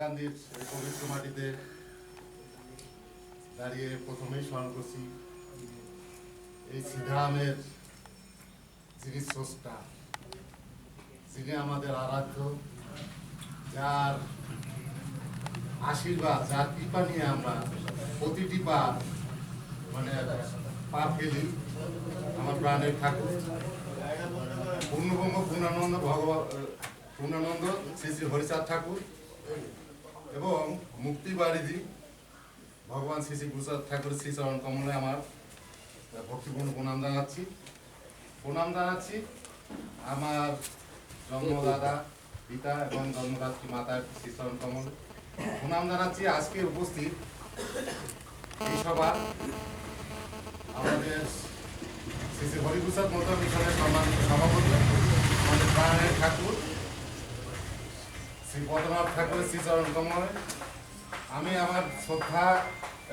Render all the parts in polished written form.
গান্ধীর পবিত্র মাটিতে দাঁড়িয়ে প্রথমেই স্মরণ করছি এই সিদ্ধামের যিনি স্রষ্টা, যিনি আমাদের আরাধ্য, যার আশীর্বাদ, যার কৃপা নিয়ে আমরা প্রতিটি পা পা ফেলি। আমার প্রাণের ঠাকুর পূর্ণব্রহ্ম পূর্ণানন্দ শ্রী শ্রী হরিচাঁদ ঠাকুর এবং মুক্তিবারিধি ভগবান শ্রী শ্রী গুরুচাঁদ ঠাকুরের শ্রীচরণ কমলে আমার ভক্তিপূর্ণ প্রণাম জানাচ্ছি। আমার জন্মদাতা পিতা এবং জন্মদাত্রী মাতার শ্রীচরণ কমলে প্রণাম জানাচ্ছি। আজকে উপস্থিত এই সভা আমাদের শ্রী শ্রী হরিগুরুচাঁদ মতো মিশনের সম্মানিত সভাপতি আমাদের প্রাণের ঠাকুর শ্রী পদ্মনাথ ঠাকুরের শ্রীচরণ কমলে আমি আমার শ্রদ্ধা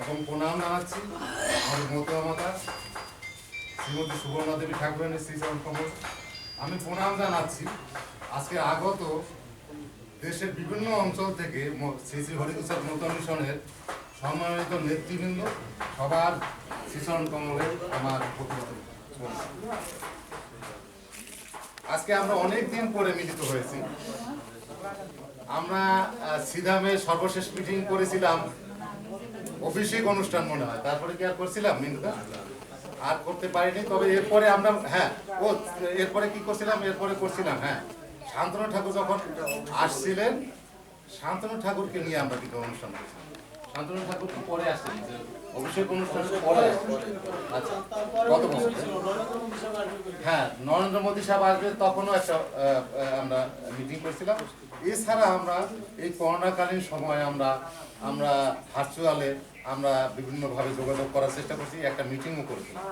এবং প্রণাম জানাচ্ছি। আমাদের মতুয়া মাতা শ্রীমতী সুবর্ণা দেবী ঠাকুরের শ্রীচরণ কমলে আমি প্রণাম জানাচ্ছি। আজকে আগত দেশের বিভিন্ন অঞ্চল থেকে শ্রী শ্রী হরিগুরুচাঁদ মতুয়া মিশনের সম্মানিত নেতৃবৃন্দ সবার শ্রীচরণ কমলে আমার প্রতিবাদ। আজকে আমরা অনেক দিন পরে মিলিত হয়েছি। আমরা সিধামে সর্বশেষ মিটিং করেছিলাম, অভিষেক অনুষ্ঠান মনে হয়, তারপরে কি আর করছিলাম মিন্টুদা? আর করতে পারিনি। তবে এরপরে আমরা এরপরে কি করছিলাম, করছিলাম শান্তনু ঠাকুর যখন আসছিলেন, শান্তনু ঠাকুরকে নিয়ে আমরা কিন্তু অনুষ্ঠান করেছিলাম। শান্তনু ঠাকুর তো পরে আসছেন, অভিষেক অনুষ্ঠানের পরে। আচ্ছা, কত বছর? নরেন্দ্র মোদী সাহেব আসবে তখনও একটা আমরা মিটিং করছিলাম। এছাড়া আমরা এই করোনাকালীন সময় আমরা ভার্চুয়ালে আমরা বিভিন্নভাবে যোগাযোগ করার চেষ্টা করছি, একটা মিটিংও করেছিলাম।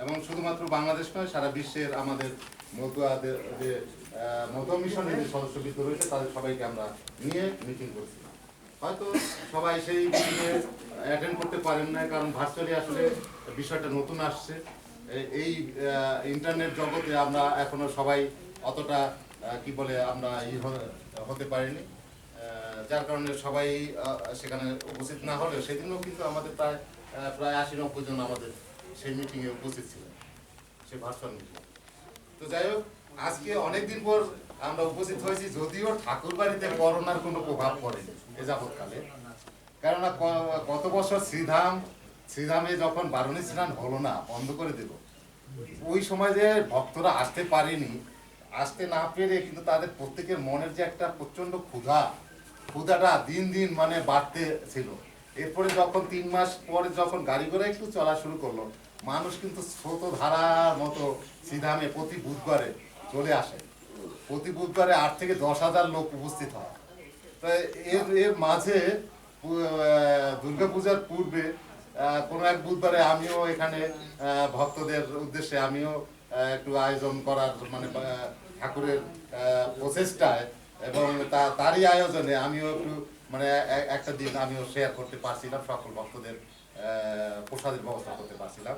এবং শুধুমাত্র বাংলাদেশ নয়, সারা বিশ্বের আমাদের মতুয়াদের যে মতুয়া মিশনের যে সদস্যবৃন্দ রয়েছে তাদের সবাইকে আমরা নিয়ে মিটিং করছি। হয়তো সবাই সেই মিটিংয়ে অ্যাটেন্ড করতে পারেন না, কারণ ভার্চুয়ালি আসলে বিষয়টা নতুন আসছে। এই ইন্টারনেট জগতে আমরা এখনো সবাই অতটা কি বলে আমরা হতে পারিনি, যার কারণে সবাই সেখানে উপস্থিত না হলেও সেদিনও কিন্তু আমাদের প্রায় 80-90 জন আমাদের সেই মিটিংয়ে উপস্থিত ছিলেন, সেই ভার্চুয়াল মিটিং। তো যাই হোক, আজকে অনেকদিন পর আমরা উপস্থিত হয়েছি, যদিও ঠাকুর বাড়িতে করোনার কোনো প্রভাব পড়েনি এ যাবৎকালে। কেননা গত বছর শ্রীধামে যখন বারুণী স্নান হলো না, বন্ধ করে দিল, ওই সময় যে ভক্তরা আসতে না পেরে কিন্তু তাদের প্রত্যেকের মনের যে একটা প্রচন্ড ক্ষুধাটা দিন দিন বাড়তে ছিল। এরপরে যখন 3 মাস পরে যখন গাড়ি ঘোড়া একটু চলা শুরু করলো, মানুষ কিন্তু স্রোতধারার মতো শ্রীধামে প্রতি বুধবারে চলে আসে। প্রতি বুধবারে 8 থেকে 10,000 লোক উপস্থিত হয়। তো এর মাঝে দুর্গাপূজার পূর্বে কোনো এক বুধবারে আমিও এখানে ভক্তদের উদ্দেশ্যে আমিও একটু আয়োজন করার ঠাকুরের প্রচেষ্টায় এবং তারই আয়োজনে আমিও একটু একটা দিন আমিও শেয়ার করতে পারছিলাম, সকল ভক্তদের প্রসাদের ব্যবস্থা করতে পারছিলাম।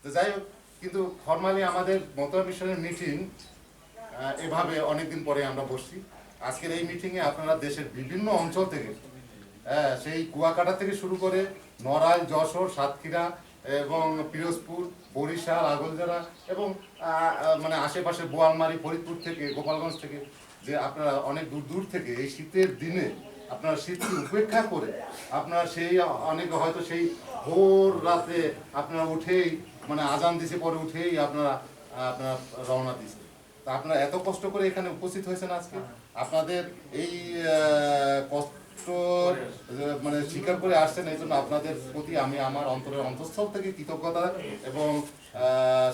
তো যাই হোক, কিন্তু ফর্মালি আমাদের মতুয়া মিশনের মিটিং এভাবে অনেকদিন পরে আমরা বসছি। আজকের এই মিটিংয়ে আপনারা দেশের বিভিন্ন অঞ্চল থেকে, সেই কুয়াকাটা থেকে শুরু করে নড়াইল, যশোর, সাতক্ষীরা এবং পিরোজপুর, বরিশাল, আগলজোড়া এবং আশেপাশে বোয়ালমারি, ফরিদপুর থেকে, গোপালগঞ্জ থেকে, যে আপনারা অনেক দূর থেকে এই শীতের দিনে আপনারা শীতকে উপেক্ষা করে আপনারা সেই অনেকে হয়তো সেই ভোর রাতে আপনারা উঠেই আজান দিছে, পরে উঠেই আপনারা রওনা দিছে। তা আপনারা এত কষ্ট করে এখানে উপস্থিত হয়েছেন আজকে, আপনাদের এই কষ্ট স্বীকার করে আসছেন, এই জন্য আপনাদের প্রতি আমি আমার অন্তরের অন্তঃস্থল থেকে কৃতজ্ঞতা এবং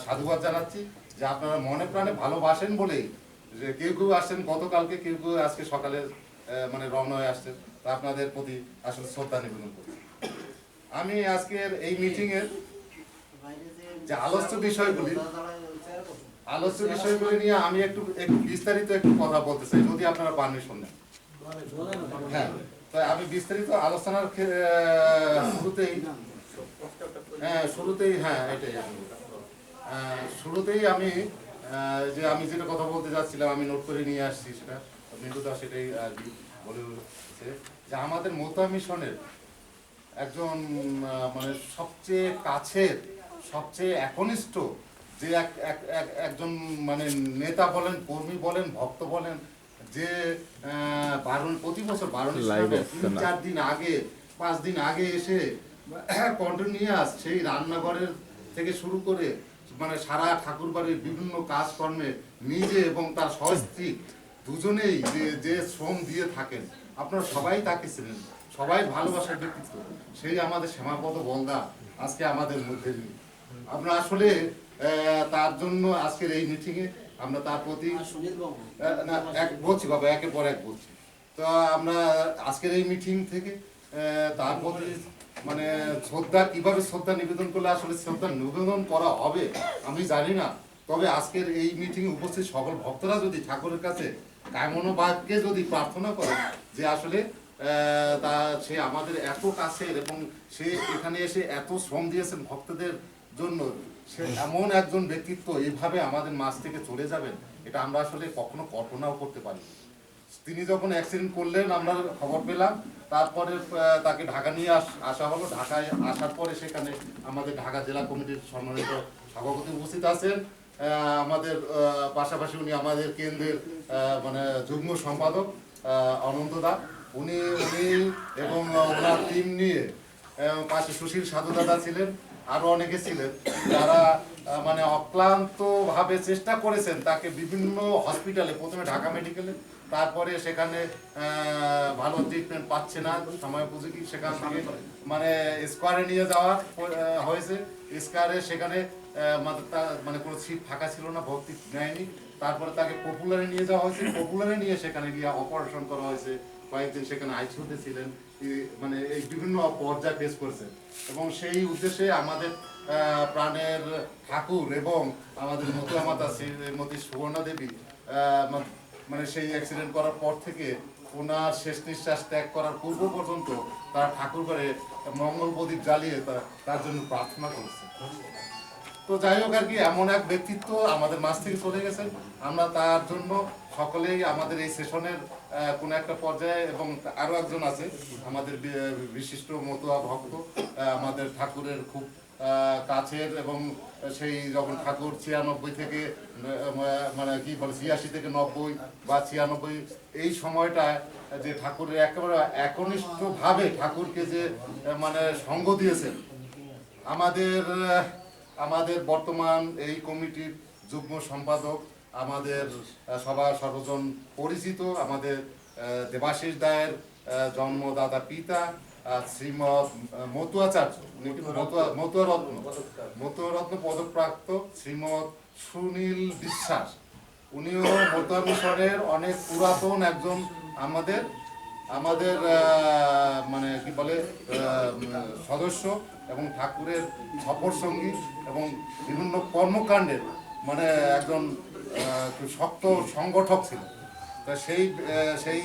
সাধুবাদ জানাচ্ছি যে আপনারা মনে প্রাণে ভালোবাসেন বলেই যে কেউ আসছেন গতকালকে, কেউ আজকে সকালে রওনা হয়ে আসছেন। তা আপনাদের প্রতি আসলে শ্রদ্ধা নিবেদন করি। আমি আজকের এই মিটিংয়ের যে আলোচ্য বিষয়গুলি নিয়ে আমি একটু বিস্তারিত কথা বলতে চাই, যদি আপনারা পারমিশন নেন। তাই আমি বিস্তারিত আলোচনার শুরুতেই আমি যেটা কথা বলতে যাচ্ছিলাম, আমি নোট করে নিয়ে আসছি, সেটা মিন্টুদা সেটাই আর কি বলে উঠছে। যে আমাদের মতুয়া মিশনের একজন মানে সবচেয়ে কাছের, সবচেয়ে একনিষ্ঠ যে একজন মানে নেতা বলেন, কর্মী বলেন, ভক্ত বলেন, যে প্রতি বছর 3-4 দিন আগে, 5 দিন আগে এসে কন্টিনিউয়াস সেই রান্নাঘরের থেকে শুরু করে মানে সারা ঠাকুরবাড়ির বিভিন্ন কাজকর্মে নিজে এবং তার সহস্ত্রী দুজনেই যে শ্রম দিয়ে থাকেন, আপনারা সবাই তাকে ছিলেন, সবাই ভালোবাসার ব্যক্তিত্ব, সেই আমাদের শ্যামাপদ বলদা আজকে আমাদের মধ্যে নেই। আমরা আসলে তার জন্য আজকের এই মিটিংয়ে আমরা তার প্রতি বলছি বাবা, একের পর এক বলছি। তো আমরা আজকের এই মিটিং থেকে তার প্রতি মানে শ্রদ্ধা, কিভাবে শ্রদ্ধা নিবেদন করলে আসলে শ্রদ্ধা নিবেদন করা হবে আমি জানি না। তবে আজকের এই মিটিংয়ে উপস্থিত সকল ভক্তরা যদি ঠাকুরের কাছে কামনাবাক্যে যদি প্রার্থনা করে যে আসলে তা সে আমাদের এত কাছের এবং সে এখানে এসে এত শ্রম দিয়েছেন ভক্তদের জন্য, সে এমন একজন ব্যক্তিত্ব এইভাবে আমাদের মাঝ থেকে চলে যাবেন, এটা আমরা আসলে কখনো কল্পনাও করতে পারি। তিনি যখন অ্যাক্সিডেন্ট করলেন আমরা খবর পেলাম, তারপরে তাকে ঢাকা নিয়ে আসা হলো। ঢাকায় আসার পরে সেখানে আমাদের ঢাকা জেলা কমিটির সম্মানিত সভাপতি উপস্থিত আছেন, আমাদের পাশাপাশি উনি আমাদের কেন্দ্রের মানে যুগ্ম সম্পাদক অনন্তদা, উনি এবং ওনার টিম নিয়ে, পাশে সুশীল সাধু দাদা ছিলেন, আরো অনেকে ছিলেন, যারা মানে অক্লান্ত ভাবে চেষ্টা করেছেন তাকে বিভিন্ন হসপিটালে, প্রথমে ঢাকা মেডিকেলে, তারপরে সেখানে ভালো ট্রিটমেন্ট পাচ্ছে না সময় উপযোগী, সেখান থেকে মানে স্কোয়ারে নিয়ে যাওয়া হয়েছে। স্কোয়ারে সেখানে মানে কোনো সিট ফাঁকা ছিল না, ভর্তি নেয়নি। তারপরে তাকে পপুলারে নিয়ে যাওয়া হয়েছে, পপুলারে নিয়ে সেখানে গিয়ে অপারেশন করা হয়েছে, কয়েকদিন সেখানে আইসিইউতে ছিলেন, মানে এই বিভিন্ন পর্যায় ফেস করেছেন। এবং সেই উদ্দেশ্যে আমাদের প্রাণের ঠাকুর এবং আমাদের মতুয়া মাতা শ্রীমতী সুবর্ণা দেবী মানে সেই অ্যাক্সিডেন্ট করার পর থেকে ওনার শেষ নিঃশ্বাস ত্যাগ করার পূর্ব পর্যন্ত তারা ঠাকুর ঘরে মঙ্গল প্রদীপ জ্বালিয়ে তার জন্য প্রার্থনা করেছে। তো যাই হোক আর কি, এমন এক ব্যক্তিত্ব আমাদের মাঝ থেকে চলে গেছেন। আমরা তার জন্য সকলেই আমাদের এই সেশনের কোন একটা পর্যায়ে, এবং আরো একজন আছে আমাদের বিশিষ্ট মতুয়া ভক্ত, আমাদের ঠাকুরের খুব কাছের, এবং সেই যখন ঠাকুর 96 থেকে মানে কি বলে 86 থেকে 90 বা 96 এই সময়টা যে ঠাকুরের একেবারে একনিষ্ঠ ভাবে ঠাকুরকে যে মানে সঙ্গ দিয়েছেন, আমাদের বর্তমান এই কমিটির যুগ্ম সম্পাদক, আমাদের সবার সর্বজন পরিচিত আমাদের দেবাশিস দায়ের জন্মদাতা পিতা শ্রীমৎ মতুয়াচার্য, মতুয়া রত্ন পদকপ্রাপ্ত শ্রীমৎ সুনীল বিশ্বাস, উনিও মতুয়া মিশনের অনেক পুরাতন একজন আমাদের মানে কি বলে সদস্য, এবং ঠাকুরের সফর সঙ্গী এবং বিভিন্ন কর্মকাণ্ডের মানে একজন শক্ত সংগঠক ছিল। তা সেই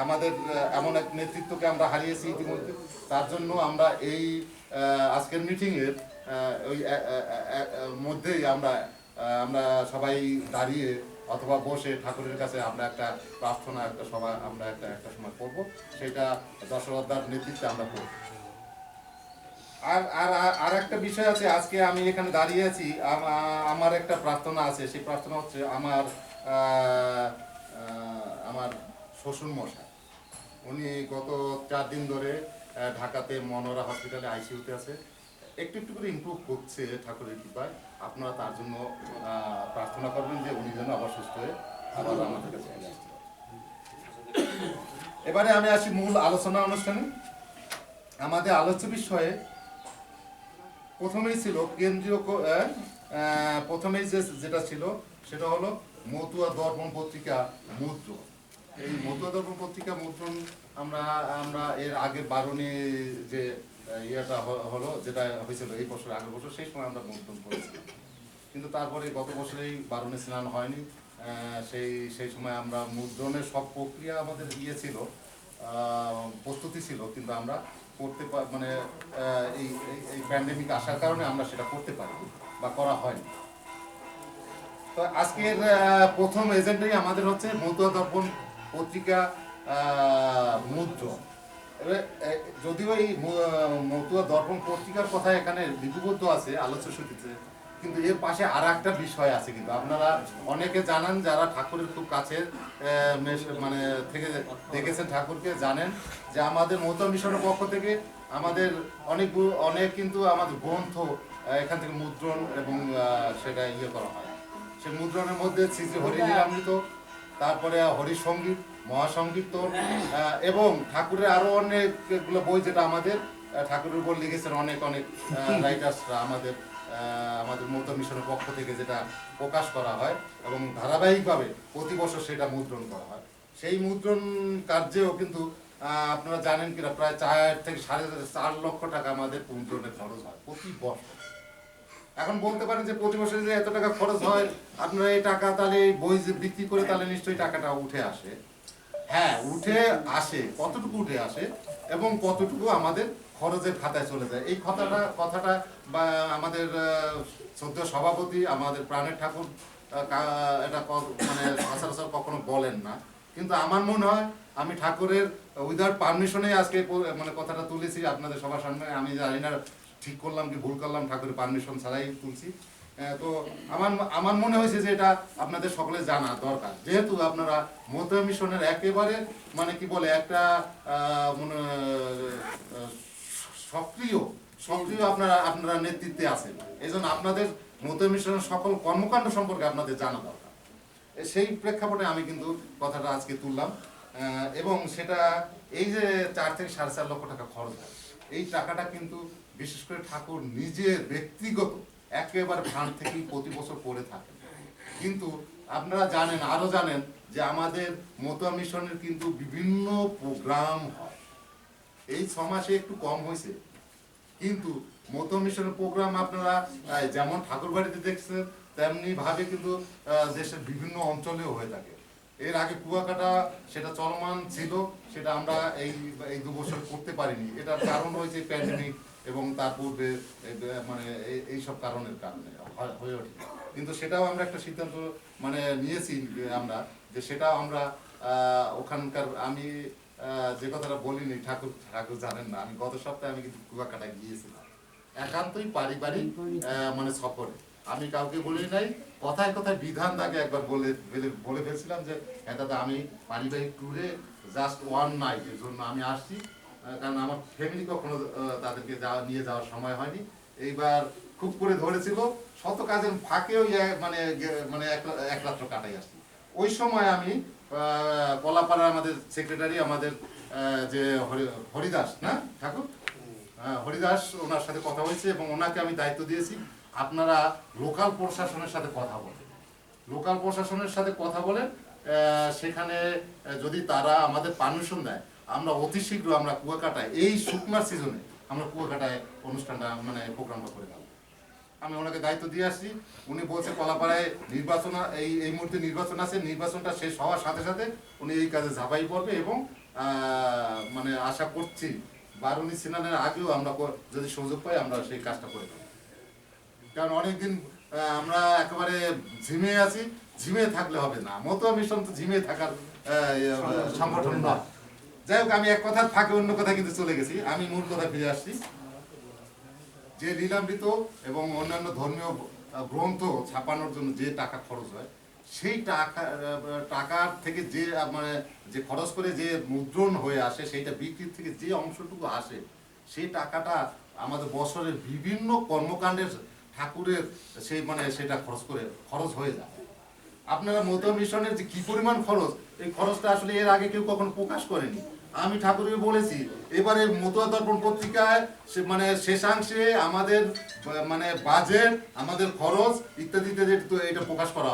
আমাদের এমন এক নেতৃত্বকে আমরা হারিয়েছি ইতিমধ্যে। তার জন্য আমরা এই আজকের মিটিংয়ের ওই মধ্যেই আমরা সবাই দাঁড়িয়ে অথবা বসে ঠাকুরের কাছে আমরা একটা প্রার্থনা, একটা সভা আমরা একটা সময় করব, সেটা দশরথদার নেতৃত্বে আমরা করব। আর একটা বিষয় আছে, আজকে আমি এখানে দাঁড়িয়ে আছি, আমার একটা প্রার্থনা আছে। সেই প্রার্থনা হচ্ছে আমার শ্বশুর মশাই, উনি গত 4 দিন ধরে ঢাকাতে মনোরা হসপিটালে আইসিইউতে আছে, একটু করে ইমপ্রুভ হচ্ছে ঠাকুরের কৃপায়। আপনারা তার জন্য প্রার্থনা করবেন যে উনি যেন আবার সুস্থ হয়ে আবার আমাদের কাছে আসতে পারেন। এবারে আমি আসি মূল আলোচনা অনুষ্ঠানে। আমাদের আলোচ্য বিষয়ে প্রথমেই ছিল কেন্দ্রীয়, প্রথমেই যেটা ছিল সেটা হলো মতুয়া দর্পণ পত্রিকা মুদ্রণ। এই মতুয়া দর্পণ পত্রিকা মুদ্রণ আমরা এর আগের বারণে যে ইয়েটা হলো, যেটা হয়েছিল এই বছর, আগের বছর, সেই সময় আমরা মুদ্রণ করেছিলাম। কিন্তু তারপরে গত বছরেই বারণে স্নান হয়নি, সেই সময় আমরা মুদ্রণের সব প্রক্রিয়া আমাদের ছিল, প্রস্তুতি ছিল, কিন্তু আমরা করতে মানে এই প্যান্ডেমিক আসার কারণে আমরা সেটা করতে পারি বা করা হয়নি। তো আজকের প্রথম এজেন্ডাই আমাদের হচ্ছে মতুয়া দর্পণ পত্রিকা মুদ্রণ। এবারে যদিও এই মতুয়া দর্পণ পত্রিকার কথা এখানে লিপিবদ্ধ আছে আলোচ্য সূচিতে, কিন্তু এর পাশে আর একটা বিষয় আছে। কিন্তু আপনারা অনেকে জানেন, যারা ঠাকুরের খুব কাছে মানে থেকে দেখেছেন ঠাকুরকে, জানেন যে আমাদের মতুয়া মিশনের পক্ষ থেকে আমাদের অনেক কিন্তু আমাদের গ্রন্থ এখান থেকে মুদ্রণ এবং সেটা করা হয়। সে মুদ্রণের মধ্যে শ্রী শ্রী হরিলীলামৃত, তারপরে হরিসঙ্গীত, মহাসংকীর্তন এবং ঠাকুরের আরো অনেকগুলো বই, যেটা আমাদের ঠাকুরের উপর লিখেছেন অনেক রাইটার্সরা, আমাদের মতুয়া মিশনের পক্ষ থেকে যেটা প্রকাশ করা হয় এবং ধারাবাহিকভাবে প্রতি বছর সেটা মুদ্রণ করা হয়। সেই মুদ্রণ কার্যেও কিন্তু আপনারা জানেন কিনা, প্রায় 4 থেকে 4.5 লক্ষ টাকা আমাদের মুদ্রণের খরচ হয় প্রতি বছর। এখন বলতে পারেন যে প্রতি বছর যে এত টাকা খরচ হয়, আপনারা এই টাকা তাহলে বই বিক্রি করে তাহলে নিশ্চয়ই টাকাটা উঠে আসে। হ্যাঁ, উঠে আসে। কতটুকু উঠে আসে এবং কতটুকু আমাদের খরচের খাতায় চলে যায়, এই কথাটা বা আমাদের শ্রদ্ধেয় সভাপতি, আমাদের প্রাণের ঠাকুর এটা মানে সচরাচর কখনো বলেন না। কিন্তু আমার মনে হয় আমি ঠাকুরের উইদাউট পারমিশনে আজকে মানে কথাটা তুলেছি আপনাদের সবার সামনে। আমি জানি না ঠিক করলাম কি ভুল করলাম, ঠাকুরের পারমিশন ছাড়াই তুলছি। তো আমার মনে হয়েছে যে এটা আপনাদের সকলে জানা দরকার, যেহেতু আপনারা মতুয়া মিশনের একেবারে মানে কি বলে একটা মানে সক্রিয় আপনারা নেতৃত্বে আছেন। এই জন্য আপনাদের মতুয়া মিশনের সকল কর্মকাণ্ড সম্পর্কে আপনাদের জানা দরকার। সেই প্রেক্ষাপটে আমি কিন্তু কথাটা আজকে তুললাম। এবং সেটা এই যে 4 থেকে 4.5 লক্ষ টাকা খরচ হয়, এই টাকাটা কিন্তু বিশেষ করে ঠাকুর নিজের ব্যক্তিগত একেবারে ফান্ড থেকেই প্রতি বছর করে থাকেন। কিন্তু আপনারা জানেন, আরো জানেন যে আমাদের মতুয়া মিশনের কিন্তু বিভিন্ন প্রোগ্রাম হয়। এই 6 মাসে একটু কম হয়েছে, কিন্তু মতুয়া মিশনের প্রোগ্রাম আপনারা যেমন ঠাকুর বাড়িতে দেখছেন তেমনি ভাবে কিন্তু দেশের বিভিন্ন অঞ্চলেও হয়ে থাকে। এর আগে কুয়াকাটা সেটা চলমান ছিল, সেটা আমরা এই 2 বছর করতে পারিনি। এটার কারণ হয়েছে প্যান্ডেমিক এবং তার পূর্বে মানে এইসব কারণে হয়ে ওঠে। কিন্তু সেটাও আমরা একটা সিদ্ধান্ত মানে নিয়েছি আমরা, যে সেটাও আমরা ওখানকার, আমি যে কথাটা বলিনি, ঠাকুর জানেন না, আমি গত সপ্তাহে আমি কিন্তু কুয়াকাটায় গিয়েছিলাম একান্তই পারিবারিক মানে সফরে। আমি কাউকে বলি নাই, কথায় কথায় বিধান দাগে একবার বলে ফেলছিলাম যে হ্যাঁ দাদা, আমি পারিবারিক ট্যুরে জাস্ট 1 নাইটের জন্য আমি আসছি, কারণ আমার ফ্যামিলি কখনো তাদেরকে নিয়ে যাওয়ার সময় হয়নি। এইবার খুব করে ধরেছিল, শত কাজের ফাঁকেও মানে মানে এক রাত্র কাটাই আসছি। ওই সময় আমি কলাপাড়ার আমাদের সেক্রেটারি, আমাদের যে হরিদাস না ঠাকুর, হরিদাস, ওনার সাথে কথা হয়েছে এবং ওনাকে আমি দায়িত্ব দিয়েছি আপনারা লোকাল প্রশাসনের সাথে কথা বলেন। লোকাল প্রশাসনের সাথে কথা বলেন, সেখানে যদি তারা আমাদের পারমিশন দেয়, আমরা অতি শীঘ্র আমরা কুয়াকাটায় এই শুকনার সিজনে আমরা কুয়াকাটায় অনুষ্ঠানটা মানে প্রোগ্রামটা করে দেবো। আমি ওনাকে দায়িত্ব দিয়ে আসছি। উনি বলছে কলাপাড়ায় নির্বাচন, এই মুহূর্তে নির্বাচন আছে, নির্বাচনটা শেষ হওয়ার সাথে সাথে উনি এই কাজে ঝাঁপাই পড়বে এবং মানে আশা করছি বারুণী সিনানের আগেও আমরা যদি সুযোগ পাই আমরা সেই কাজটা করে দেবো। কারণ অনেকদিন আমরা একেবারে ঝিমে আছি, ঝিমে থাকলে হবে না। মতুয়া মিশন তো ঝিমে থাকার সংগঠন নয়। যাই হোক, আমি এক কথার ফাঁকে অন্য কথা কিন্তু চলে গেছি। আমি মূল কথা ফিরে আসছি, যে লীলামৃত এবং অন্যান্য ধর্মীয় গ্রন্থ ছাপানোর জন্য যে টাকা খরচ হয়, সেই টাকার থেকে যে মানে যে খরচ করে যে মুদ্রণ হয়ে আসে, সেইটা বিক্রির থেকে যে অংশটুকু আসে, সেই টাকাটা আমাদের বছরের বিভিন্ন কর্মকাণ্ডের ঠাকুরের সেই মানে সেটা খরচ হয়ে যায়। আপনারা মতুয়া মিশনের যে কি পরিমাণ খরচ, এই খরচটা আসলে এর আগে কেউ কখনো প্রকাশ করেনি। আমি ঠাকুরকে বলেছি এবারে মতুয়া দর্পণ পত্রিকায় মানে শেষাংশে আমাদের মানে বাজেট, আমাদের খরচ ইত্যাদিতে এটা প্রকাশ করা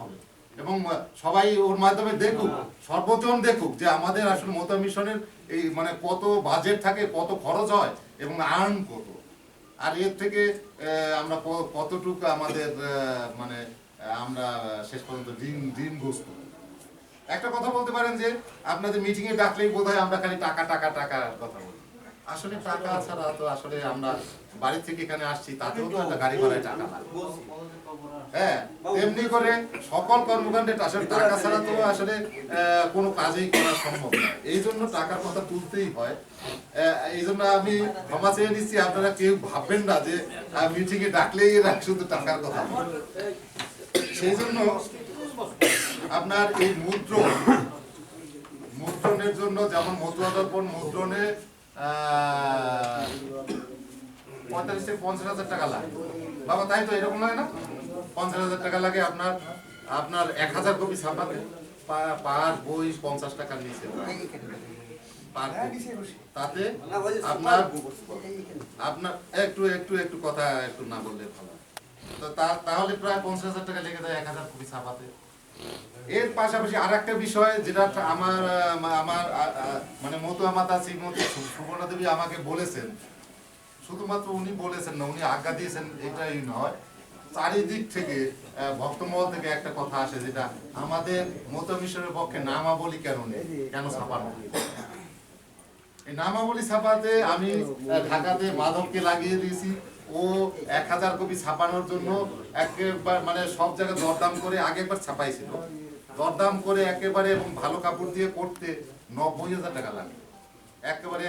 হবে এবং সবাই ওর মাধ্যমে দেখুক, সর্বজন দেখুক যে আমাদের আসলে মতুয়া মিশনের এই মানে কত বাজেট থাকে, কত খরচ হয় এবং আর্ন কত, আর এর থেকে আমরা কতটুকু আমাদের মানে আমরা শেষ পর্যন্ত ঋণগ্রস্ত। একটা কথা বলতে পারেন যে আপনাদের মিটিংয়ে ডাকলেই বোধহয় আমরা খালি টাকা টাকা টাকার কথা বলি, আসলে টাকা ছাড়া তো আসলে আমরা বাড়ি থেকে এখানে আসছি, তাতেও তো একটা গাড়ি ভাড়ায় টাকা লাগে। হ্যাঁ, তেমনি করে সকল কর্মকাণ্ডে আসলে টাকা ছাড়া তো আসলে কোনো কাজই করা সম্ভব না। এই জন্য টাকার কথা তুলতেই হয়। এই জন্য আমি ক্ষমা চেয়ে নিচ্ছি, আপনারা কেউ ভাববেন না যে মিটিং এ ডাকলেই এরা শুধু টাকার কথা বলে। সেই জন্য আপনার এই মুদ্রণের জন্য যেমন মুদ্রাদর্পণ মুদ্রণে 45 থেকে 50,000 টাকা লাগে বাবা, তাই তো? এরকম লাগে না? 50,000 টাকা লাগে আপনার 1000 কপি ছাপাতে। পার বই 50 টাকার নিচে তাতে আপনার একটু কথা একটু না বললে ভালো। তো তাহলে প্রায় 50,000 টাকা লেগে যায় 1000 কপি ছাপাতে। এর পাশাপাশি আর একটা বিষয় যেটা আমার মানে মতুয়া মাতা শ্রীমতী সুবর্ণা দেবী আমাকে বলেছেন, শুধুমাত্র উনি বলেছেন না, উনি আজ্ঞা দিয়েছেন এটাই নয়, চারিদিক থেকে ভক্তমহল থেকে একটা কথা আসে, যেটা আমাদের মতুয়া মিশনের পক্ষে নামাবলী কেন ছাপানো। এই নামাবলী ছাপাতে আমি ঢাকাতে মাধবকে লাগিয়ে দিয়েছি। ও 1000 কপি ছাপানোর জন্য একেবারে মানে সব জায়গায় দরদাম করে আগে একবার ছাপাইছিল, দরদাম করে একেবারে, এবং ভালো কাপড় দিয়ে করতে 90,000 টাকা লাগবে, একেবারে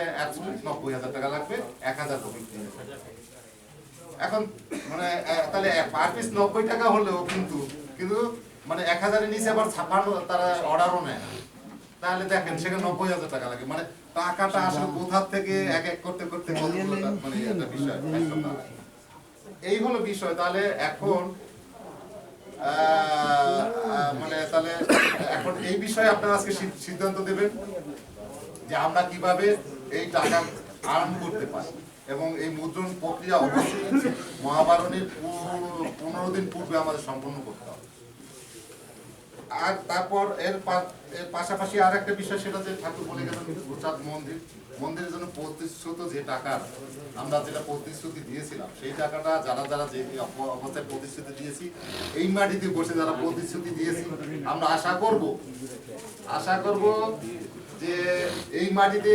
90,000 টাকা লাগবে 1000 কপি। এখন মানে তাহলে পার পিস 90 টাকা হলেও কিন্তু মানে 1000-এর নিচে আবার ছাপানো তারা অর্ডারও নেয় না। তাহলে দেখেন সেখানে 90,000 টাকা লাগে, মানে টাকাটা আসলে কোথা থেকে এক করতে কতগুলো মানে একটা বিষয়। এই হলো বিষয়। তাহলে এখন মানে তাহলে এখন এই বিষয়ে আপনারা আজকে সিদ্ধান্ত দেবেন যে আমরা কিভাবে এই টাকা আর্ন করতে পারি, এবং এই মুদ্রণ প্রক্রিয়া অবশ্যই মহাবারণের 15 দিন পূর্বে আমাদের সম্পন্ন করতে হবে। আর তারপর এর পাশাপাশি আর একটা বিষয়, সেটা যে ঠাকুর বলে গেলেন গুজরাট মন্দিরের জন্য প্রতিশ্রুত যে টাকা আমরা যেটা প্রতিশ্রুতি দিয়েছিলাম, সেই টাকাটা যারা যে অবস্থায় প্রতিশ্রুতি দিয়েছি, এই মাটিতে বসে যারা প্রতিশ্রুতি দিয়েছি, আমরা আশা করব যে এই মাটিতে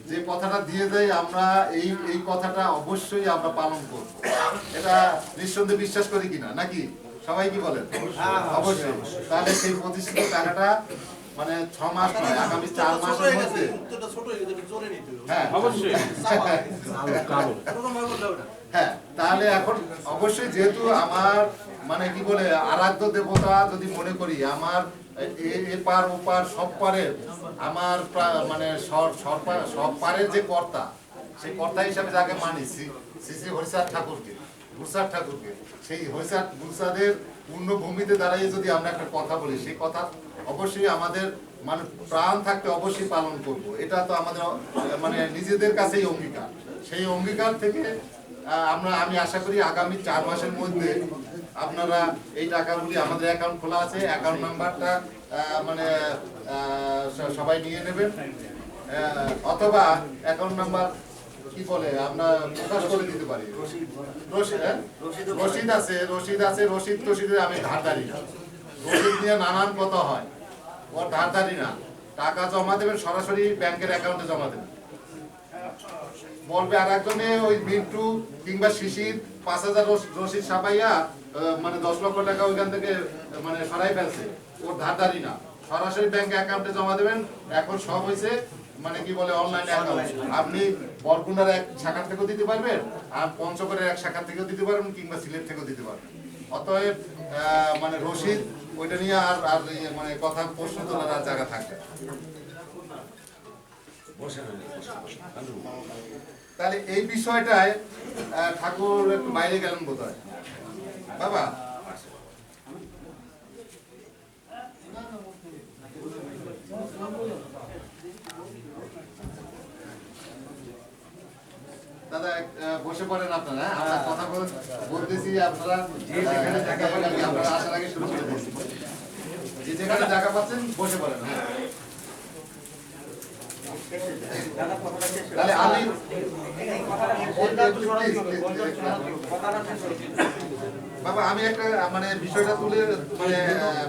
যে কথাটা দিয়ে দেয় আমরা এই কথাটা অবশ্যই আমরা পালন করব। এটা নিঃসন্দেহে বিশ্বাস করি কিনা, নাকি সবাই কি বলেন? অবশ্যই। তাহলে সেই প্রতিষ্ঠিত টাকাটা মানে 6 মাস নয়, আগামী 4 মাসের মধ্যে। হ্যাঁ অবশ্যই। হ্যাঁ, তাহলে এখন অবশ্যই, যেহেতু আমার মানে কি বলে আরাধ্য দেবতা যদি মনে করি, আমার এপার ওপার সব পারের আমার মানে সব পারের যে কর্তা, সেই কর্তা হিসাবে যাকে মানি শ্রী হরিচাঁদ ঠাকুরকে, গুরসাদ ঠাকুরকে, সেই হরিচাঁদ গুরসাদের পূর্ণভূমিতে দাঁড়িয়ে যদি আমরা একটা কথা বলি, সেই কথা অবশ্যই আমাদের মানে প্রাণ থাকতে অবশ্যই পালন করব। এটা তো আমাদের মানে নিজেদের কাছেই অঙ্গীকার। সেই অঙ্গীকার থেকে আমি আশা করি আগামী 4 মাসের মধ্যে আপনারা এই টাকাগুলি, আমাদের অ্যাকাউন্ট খোলা আছে, অ্যাকাউন্ট নাম্বারটা মানে সবাই নিয়ে নেবেন, অথবা অ্যাকাউন্ট নাম্বার কি বলে আমরা প্রকাশ করে দিতে পারি। রসিদ আছে, রসিদে আমি ধারদারি না, রসিদ নিয়ে নানান কথা হয়, ওর ধারদারি না। টাকা জমা দেবেন, সরাসরি ব্যাংকের অ্যাকাউন্টে জমা দেবেন। বলবে আর একজনে ওই বিন্টু কিংবা শিশির 5,000 রসিদ ছাপাইয়া মানে 10 লক্ষ টাকা ওইখান থেকে মানে সরাই ফেলছে, ওর ধারদারি না, সরাসরি ব্যাংকে অ্যাকাউন্টে জমা দেবেন। এখন সব হয়েছে মানে কি বলে অনলাইন অ্যাকাউন্ট, আপনি বরগুনার এক শাখা থেকেও দিতে পারবেন, আর পঞ্চগড়ের এক শাখা থেকেও দিতে পারবেন, কিংবা সিলেট থেকেও দিতে পারবেন। অতএব মানে রসিদ ওইটা নিয়ে আর মানে কথা প্রশ্ন তোলার আর জায়গা থাকবে। তাহলে এই বিষয়টায় ঠাকুর একটু বাইরে গেলেন বোধ হয় বাবা। দাদা বসে পড়েন আপনারা, আমরা কথা বলতেছি, আপনারা আপনারা আসার আগে শুরু করে দিয়েছি, যে যেখানে জায়গা পাচ্ছেন বসে পড়েন। তাহলে আমি বাবা আমি একটা মানে বিষয়টা তুলে মানে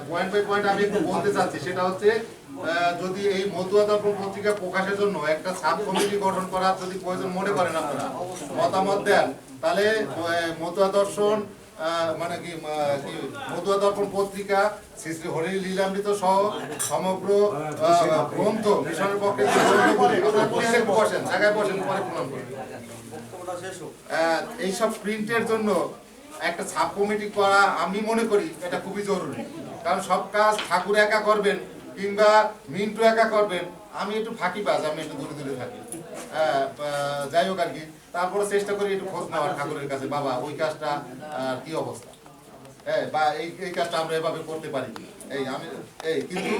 পয়েন্ট বাই পয়েন্ট আমি একটু বলতে চাচ্ছি, সেটা হচ্ছে যদি এই মতুয়া দর্পণ পত্রিকা প্রকাশের জন্য একটা সাব কমিটি গঠন করার যদি প্রয়োজন মনে করেন আপনারা মতামত দেন, তাহলে মতুয়া দর্শন মানে কি মতুয়া দর্পণ পত্রিকা শ্রী শ্রী হরি লীলামৃত সহ সমগ্র গ্রন্থ মিশনের পক্ষে বসেন জায়গায় বসেন পরে প্রণাম করেন। এইসব প্রিন্টের জন্য একটা সাব কমিটি করা আমি মনে করি এটা খুবই জরুরি, কারণ সব কাজ ঠাকুর একা করবেন কিংবা মিন্টু একা করবেন, আমি একটু ফাঁকিবাজ, আমি একটু দূরে দূরে থাকি, যাই হোক আর কি। তারপরে চেষ্টা করি একটু খোঁজ নেওয়ার ঠাকুরের কাছে, বাবা ওই কাজটা কি অবস্থা, বা এই কাজটা আমরা এভাবে করতে পারি কিন্তু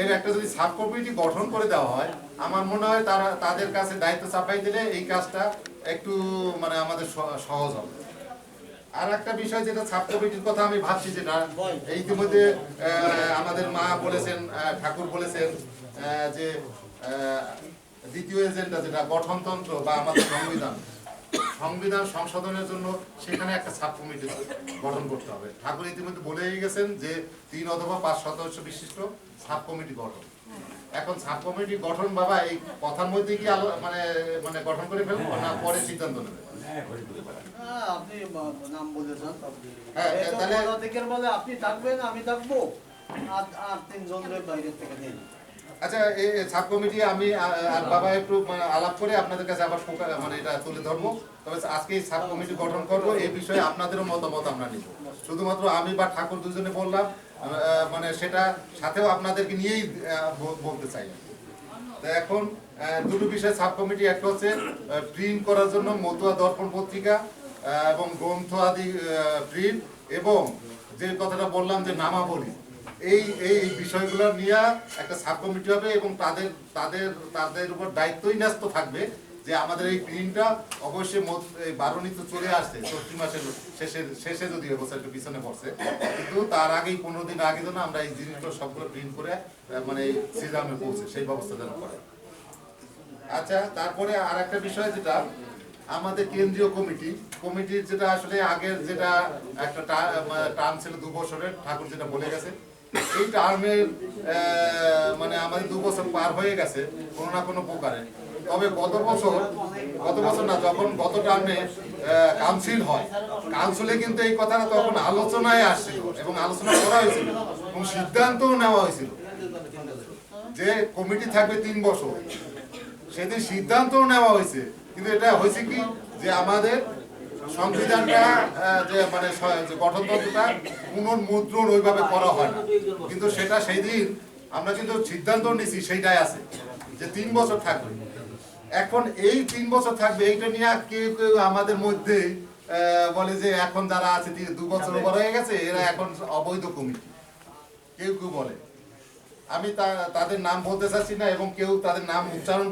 এর একটা যদি সাব কমিটি গঠন করে দেওয়া হয়, আমার মনে হয় তাদের কাছে দায়িত্ব চাপাই দিলে এই কাজটা একটু মানে আমাদের সহজ হবে। আর একটা বিষয় যেটা সাব কমিটির কথা আমি ভাবছি, যেটা এই ইতিমধ্যে আমাদের মা বলেছেন, ঠাকুর বলেছেন যে দ্বিতীয় এজেন্ডা যেটা গঠনতন্ত্র বা আমাদের সংবিধান সংশোধনের জন্য সেখানে একটা সাব কমিটি গঠন করতে হবে। ঠাকুর ইতিমধ্যে বলেই গেছেন যে 3 অথবা 5 সদস্য বিশিষ্ট সাব কমিটি গঠন। এখন সাব কমিটি গঠন বাবা এই কথার মধ্যে কি মানে মানে গঠন করে ফেলবো না পরে সিদ্ধান্ত নেবে? আপনি নাম বলেছেন, তাহলে আপনি থাকবেন আমি থাকবো, আর 3 জনের বাইরে থেকে নিন। আচ্ছা, এই সাব কমিটি আমি আর বাবা একটু আলাপ করে আপনাদের কাছে আবার মানে এটা তুলে ধরবো। তবে আজকে এই সাব কমিটি গঠন করবো, এই বিষয়ে আপনাদেরও মতামত আমরা নিব। শুধুমাত্র আমি বা ঠাকুর দুজনে বললাম মানে সেটা সাথেও আপনাদেরকে নিয়েই বলতে চাই। তো এখন দুটো বিষয় সাব কমিটি, একটা হচ্ছে প্রিন্ট করার জন্য মতুয়া দর্পণ পত্রিকা এবং গ্রন্থ আদি প্রিন্ট, এবং যে কথাটা বললাম যে নামাবলী, এই বিষয়গুলো নিয়ে একটা সাব কমিটি হবে এবং তাদের উপর দায়িত্বই ন্যস্ত থাকবে যে আমাদের এই প্রিন্টটা অবশ্যই বারণিত চলে আসছে চৈত্র মাসের শেষে যদি অবস্থা একটু পিছনে পড়ছে, কিন্তু তার আগেই 15 দিন আগে যেন আমরা এই জিনিসগুলো সবগুলো প্রিন্ট করে মানে সিজামে পৌঁছে সেই ব্যবস্থা যেন করে। আচ্ছা, তারপরে আর একটা বিষয় যেটা আমাদের কেন্দ্রীয় কমিটির যেটা আসলে আগের যেটা একটা টার্ম ছিল 2 বছরের, ঠাকুর যেটা বলে গেছে এই টার্মের মানে আমাদের 2 বছর পার হয়ে গেছে কোনো না কোনো প্রকারে। তবে গত বছর না, যখন গত টার্মে কাউন্সিল হয়, কাউন্সিলে কিন্তু এই কথাটা তখন আলোচনায় আসছিল এবং আলোচনা করা হয়েছিল এবং সিদ্ধান্তও নেওয়া হয়েছিল যে কমিটি থাকবে 3 বছর। সেদিন সিদ্ধান্তও নেওয়া হয়েছে, কিন্তু এটা হয়েছে কি যে আমাদের সংবিধানটা যে মানে গঠনতন্ত্রটা পুনর্মুদ্রণ ওইভাবে করা হয় না, কিন্তু সেটা সেই দিন আমরা কিন্তু সিদ্ধান্ত নিয়েছি সেইটাই আছে যে 3 বছর থাকবে। এখন এই 3 বছর থাকবে এইটা নিয়ে কেউ কেউ আমাদের মধ্যে বলে যে এখন যারা আছে 2 বছর ওভার হয়ে গেছে এরা এখন অবৈধ কমিটি, কেউ কেউ বলে। আমি তাদের নাম বলতে চাচ্ছি না এবং কেউ তাদের নাম উচ্চারণ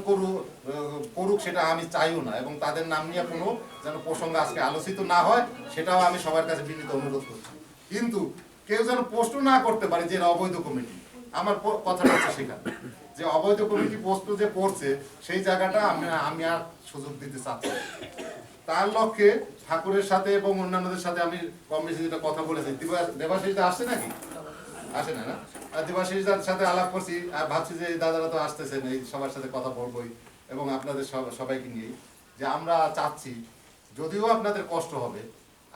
করুক সেটা আমি চাইও না, এবং তাদের নাম নিয়ে কোনো যেন প্রসঙ্গ আজকে আলোচিত না হয় সেটাও আমি সবার কাছে বিনীত অনুরোধ করছি। কিন্তু কেউ যেন প্রশ্ন না করতে পারে যে এরা অবৈধ কমিটি। আমার কথাটা হচ্ছে সেখানে যে অবৈধ কমিটি প্রশ্ন যে করছে সেই জায়গাটা আমি আর সুযোগ দিতে চাচ্ছি। তার লক্ষ্যে ঠাকুরের সাথে এবং অন্যান্যদের সাথে আমি কম বেশি যেটা কথা বলেছি। দেবাশিসটা আসছে নাকি? আসে না? দেবাশিসদার সাথে আলাপ করছি আর ভাবছি যে দাদারা তো আসতেছেন, এই সবার সাথে কথা বলবোই এবং আপনাদের সবাইকে নিয়েই যে আমরা চাচ্ছি, যদিও আপনাদের কষ্ট হবে,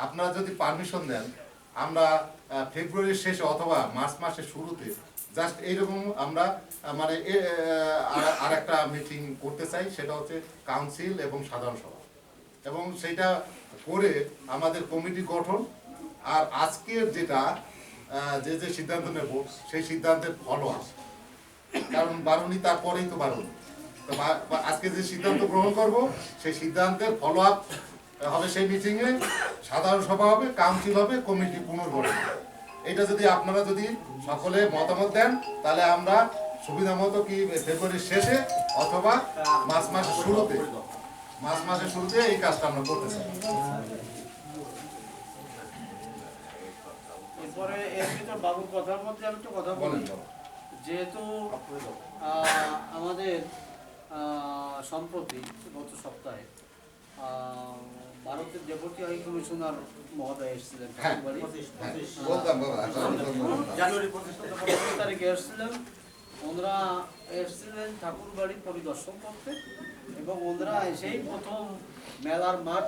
আপনারা যদি পারমিশন দেন আমরা ফেব্রুয়ারির শেষে অথবা মার্চ মাসের শুরুতে জাস্ট এইরকম আমরা মানে আর একটা মিটিং করতে চাই, সেটা হচ্ছে কাউন্সিল এবং সাধারণ সভা, এবং সেইটা করে আমাদের কমিটি গঠন আর আজকের যেটা যে সিদ্ধান্ত নেব সেই সিদ্ধান্তের ফলো আস, কারণ বারণী তারপরেই তো বারণী। তো আজকে যে সিদ্ধান্ত গ্রহণ করব সেই সিদ্ধান্তের ফলো আপ হবে সেই মিটিংয়ে, সাধারণ সভা হবে, কাউন্সিল হবে, কমিটি পুনর্গঠন। এটা যদি আপনারা যদি সকলে মতামত দেন তাহলে আমরা সুবিধা মতো কি ফেব্রুয়ারির শেষে অথবা মার্চ মাসের শুরুতে এই কাজটা আমরা করতে চাই। এরপরে এর ভিতর বাবুর কথার মধ্যে আমি একটু কথা বলি। যেহেতু আমাদের সম্প্রতি গত সপ্তাহে ভারতের ডেপুটি হাই কমিশনার মহোদয় এসেছিলেন, জানুয়ারি 25 তারিখে এসেছিলেন। ওনারা এসেছিলেন ঠাকুর বাড়ি পরিদর্শন করতে এবং ওনারা এসেই প্রথম মেলার মাঠ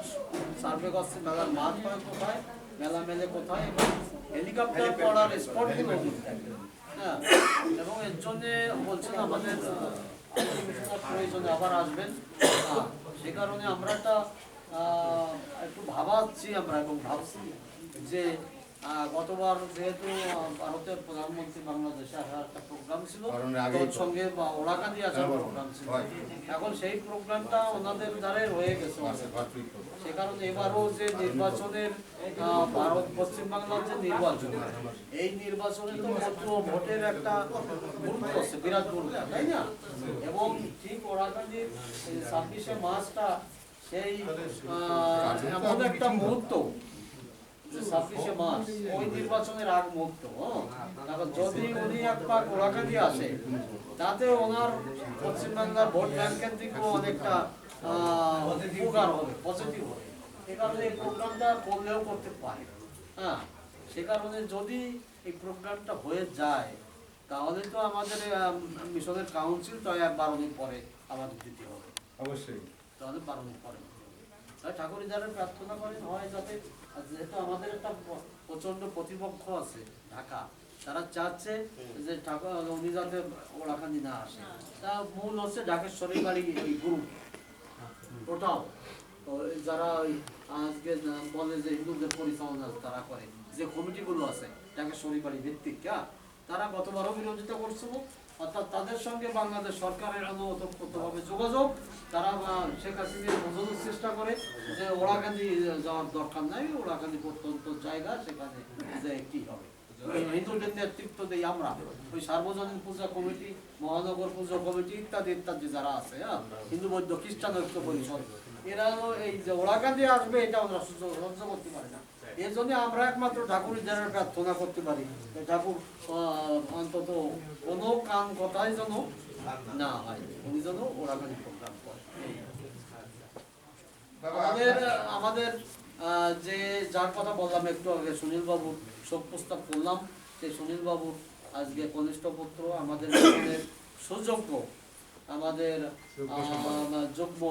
সার্ভে করছে, মেলার মাঠ হয় কোথায়, মেলা মেলে কোথায় এবং হেলিকপ্টার পড়ার স্পটগুলো হ্যাঁ, এবং এর জন্যে বলছেন আমাদের প্রয়োজনে আবার আসবেন। সে কারণে আমরা একটা একটু ভাবাচ্ছি আমরা এবং ভাবছি যে গতবার যেহেতু ভারতের প্রধানমন্ত্রী বাংলাদেশে আসার একটা প্রোগ্রাম ছিল, তোর সঙ্গে ওলাকান্দি আসার প্রোগ্রাম ছিল, এখন সেই প্রোগ্রামটা ওনাদের দ্বারে রয়ে গেছে। সে কারণে এবারও যে নির্বাচনের ভারত পশ্চিমবাংলার যে নির্বাচন, এই নির্বাচনে তো ভোটের একটা গুরুত্ব আছে, বিরাট গুরুত্ব, তাই না? এবং ঠিক ওলাকান্দির 26শে মার্চটা সেই এমন একটা মুহূর্ত, 26শে মার্চ ওই নির্বাচনের আগ মুহূর্ত। যদি উনি এক পাক ওলাকান্দি আসে, তাতে ওনার পশ্চিমবাংলার ভোট ব্যাংকের দিকেও অনেকটা উপকার হবে, পজিটিভ হবে। সে কারণে এই প্রোগ্রামটা করলেও করতে পারে। হ্যাঁ, সে কারণে যদি এই প্রোগ্রামটা হয়ে যায় তাহলে তো আমাদের মিশনের কাউন্সিল তো 12 দিন পরে আমাদের দিতে হবে, অবশ্যই তাহলে 12 দিন পরে ঠাকুর যারা প্রার্থনা করেন হয় যাতে, যেহেতু আমাদের একটা প্রচন্ড প্রতিপক্ষ আছে ঢাকা, তারা চাচ্ছে যে ঠাকুর উনি যাতে ওলাকান্দি না আসে। তা মূল হচ্ছে ঢাকেশ্বরী বাড়ি ওই গ্রুপ ওটাও যারা আজকে বলে যে হিন্দুদের পরিচালনা তারা করে, যে কমিটিগুলো আছে ঢাকেশ্বরী বাড়ি ভিত্তিক, তারা গতবারও বিরোধিতা করছিল। অর্থাৎ তাদের সঙ্গে বাংলাদেশ সরকারের ওতপ্রোতভাবে যোগাযোগ, তারা শেখ হাসিনার বোঝানোর চেষ্টা করে যে ওলাকান্দি যাওয়ার দরকার নাই, ওলাকান্দি প্রত্যন্ত জায়গা, সেখানে যে কি হবে হিন্দুদের নেতৃত্ব দেই আমরা, ওই সার্বজনীন পূজা কমিটি, মহানগর পূজা কমিটি ইত্যাদি ইত্যাদি যারা আছে, হিন্দু বৌদ্ধ খ্রিস্টান ঐক্য পরিষদ, এরা এই যে ওলাকান্দি আসবে এটা ওরা সহ্য করতে পারে না। এর জন্য আমরা একমাত্র ঠাকুরের যেন প্রার্থনা করতে পারি, ঠাকুর অন্তত কোনো কান কথাই যেন না হয়, উনি যেন ওলাকান্দি প্রোগ্রাম করে। আমাদের যে যার কথা বললাম একটু আগে, সুনীল বাবু শোক প্রস্তাব করলাম, সেই সুনীল বাবুর আজকে কনিষ্ঠ পুত্র, আমাদের সুযোগ্য, আমাদের যুগ্ম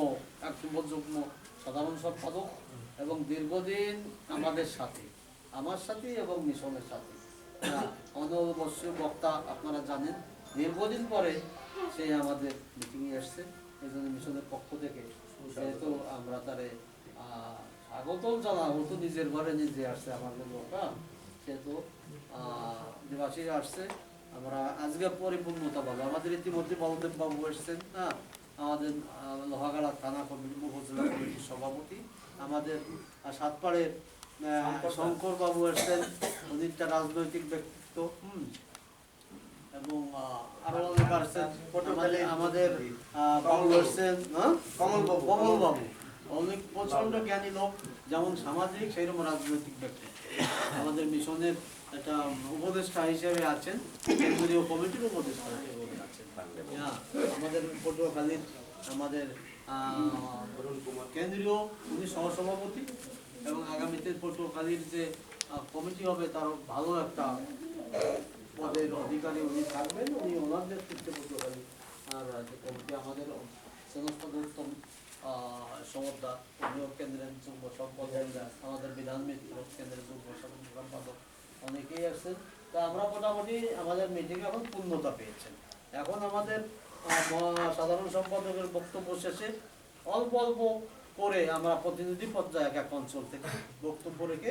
1 নম্বর যুগ্ম সাধারণ সম্পাদক এবং দীর্ঘদিন আমাদের সাথে, আমার সাথে এবং মিশনের সাথে অনবশ্যই বক্তা, আপনারা জানেন দীর্ঘদিন পরে সে আমাদের মিটিংয়ে এসছে। এই জন্য মিশনের পক্ষ থেকে যেহেতু আমরা তারে স্বাগতম জানাবো, তো নিজের ঘরে নিজে আসছে আমার লোকটা, সেহেতু নিবাসীরা আসছে, আমরা আজকে পরিপূর্ণতা পাবো। আমাদের ইতিমধ্যে বলদেব বাবু এসছেন, আমাদের লোহাগাড়া থানা কমিটি উপজেলা কমিটির সভাপতি, আমাদের সাতপাড়ের শঙ্কর বাবু এসছেন, উনি একটা রাজনৈতিক ব্যক্তিত্ব, এবং আরো অনেক আসছেন, আমাদের বাবু এসছেন কমল বাবু, অনেক প্রচন্ড জ্ঞানী লোক, যেমন সামাজিক সেইরকম রাজনৈতিক ব্যক্তি। আমাদের মিশনের একটা উপদেষ্টা হিসেবে আছেন, কেন্দ্রীয় কমিটির উপদেষ্টা হিসেবে আছেন। আমাদের পটুয়াখালীর আমাদের কেন্দ্রীয় উনি সহসভাপতি, এবং আগামীতে পটুয়াখালীর যে কমিটি হবে তার ভালো একটা পদের অধিকারী উনি থাকবেন, উনি ওনার নেতৃত্বে পটুয়াখালী আর কমিটি, আমাদের সমস্ত উত্তম সমর্দা উনিও কেন্দ্রের যুগ্ম সম্পাদক, আমাদের বিধান মিত্র কেন্দ্রের যুগ্ম সম্পাদক, অনেকেই আসছেন। তা আমরা মোটামুটি আমাদের মিটিং এখন পূর্ণতা পেয়েছেন। এখন আমাদের সাধারণ সম্পাদকের বক্তব্য শেষে অল্প অল্প করে আমরা প্রতিনিধি পর্যায়ে এক অঞ্চল থেকে বক্তব্য রেখে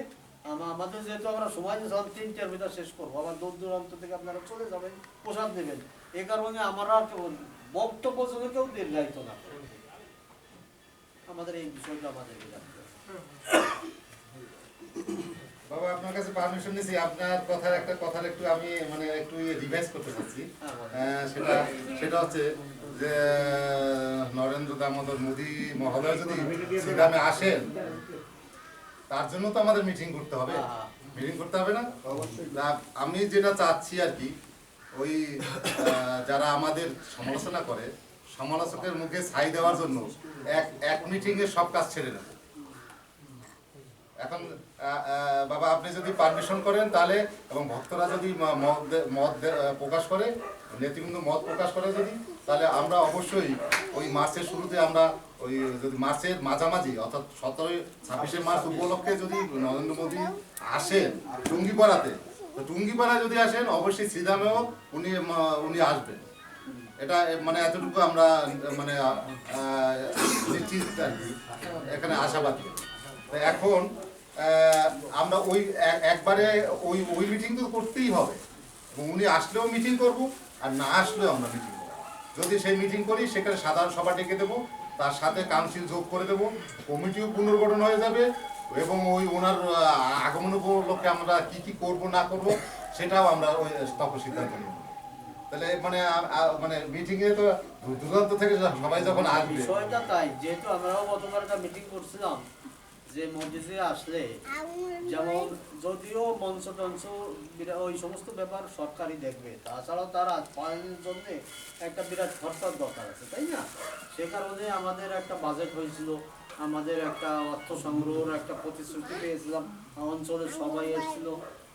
আমাদের যেহেতু আমরা সময় দিয়েছিলাম 3টার ভিতরে শেষ করবো, আবার দূর দূরান্ত থেকে আপনারা চলে যাবেন, প্রসাদ নেবেন, এ কারণে আমরা বক্তব্য জন্য কেউ দীর্ঘায়িত না, আমাদের এই বিষয়টা আমাদেরকে জানতে হবে। বাবা আপনার কাছে পারমিশন নিয়েছি, আপনার কথার একটা কথা একটু আমি মানে একটু রিভাইজ করতে চাচ্ছি। সেটা হচ্ছে যে নরেন্দ্র দামোদর মোদী মহোদয় যদি শ্রীরামে আসেন, তার জন্য তো আমাদের মিটিং করতে হবে, মিটিং করতে হবে না? আমি যেটা চাচ্ছি আর কি, ওই যারা আমাদের সমালোচনা করে, সমালোচকের মুখে ছাই দেওয়ার জন্য এক মিটিংয়ে সব কাজ ছেড়ে নেবে। এখন বাবা আপনি যদি পারমিশন করেন তাহলে, এবং ভক্তরা যদি মত প্রকাশ করে, নেতৃবৃন্দ মত প্রকাশ করে যদি, তাহলে আমরা অবশ্যই ওই মার্চের শুরুতে আমরা ওই যদি মার্চের মাঝামাঝি অর্থাৎ 17-26 মার্চ উপলক্ষে যদি নরেন্দ্র মোদী আসেন টুঙ্গিপাড়াতে, তো টুঙ্গিপাড়ায় যদি আসেন অবশ্যই শ্রীধামেও উনি আসবেন। এটা মানে এতটুকু আমরা মানে নিশ্চিত আর কি, এখানে আশাবাদী। তো এখন আমরা ওই একবারে ওই ওই মিটিং তো করতেই হবে, এবং উনি আসলেও মিটিং করব, আর না আসলেও আমরা মিটিং করব। যদি সেই মিটিং করি সেখানে সাধারণ সভা ডেকে দেবো, তার সাথে কাউন্সিল যোগ করে দেবো, কমিটিও পুনর্গঠন হয়ে যাবে, এবং ওই ওনার আগমন উপলক্ষে আমরা কি কি করব না করব সেটাও আমরা ওই তখন সিদ্ধান্ত নেব। তাহলে মানে মানে মিটিং এ তো দূরান্ত থেকে সবাই যখন আসবে, বিষয়টা তাই, যেহেতু আমরাও গতবার একটা মিটিং করছিলাম যে মোদিজি আসলে যেমন যদিও মঞ্চ টঞ্চ ওই সমস্ত ব্যাপার সরকারই দেখবে, তাছাড়াও তার পালনের জন্য একটা বিরাট খরচার দরকার আছে, তাই না? সে কারণে আমাদের একটা বাজেট হয়েছিল, আমাদের একটা অর্থ সংগ্রহের একটা প্রতিশ্রুতি পেয়েছিলাম, অঞ্চলের সবাই এসেছিল।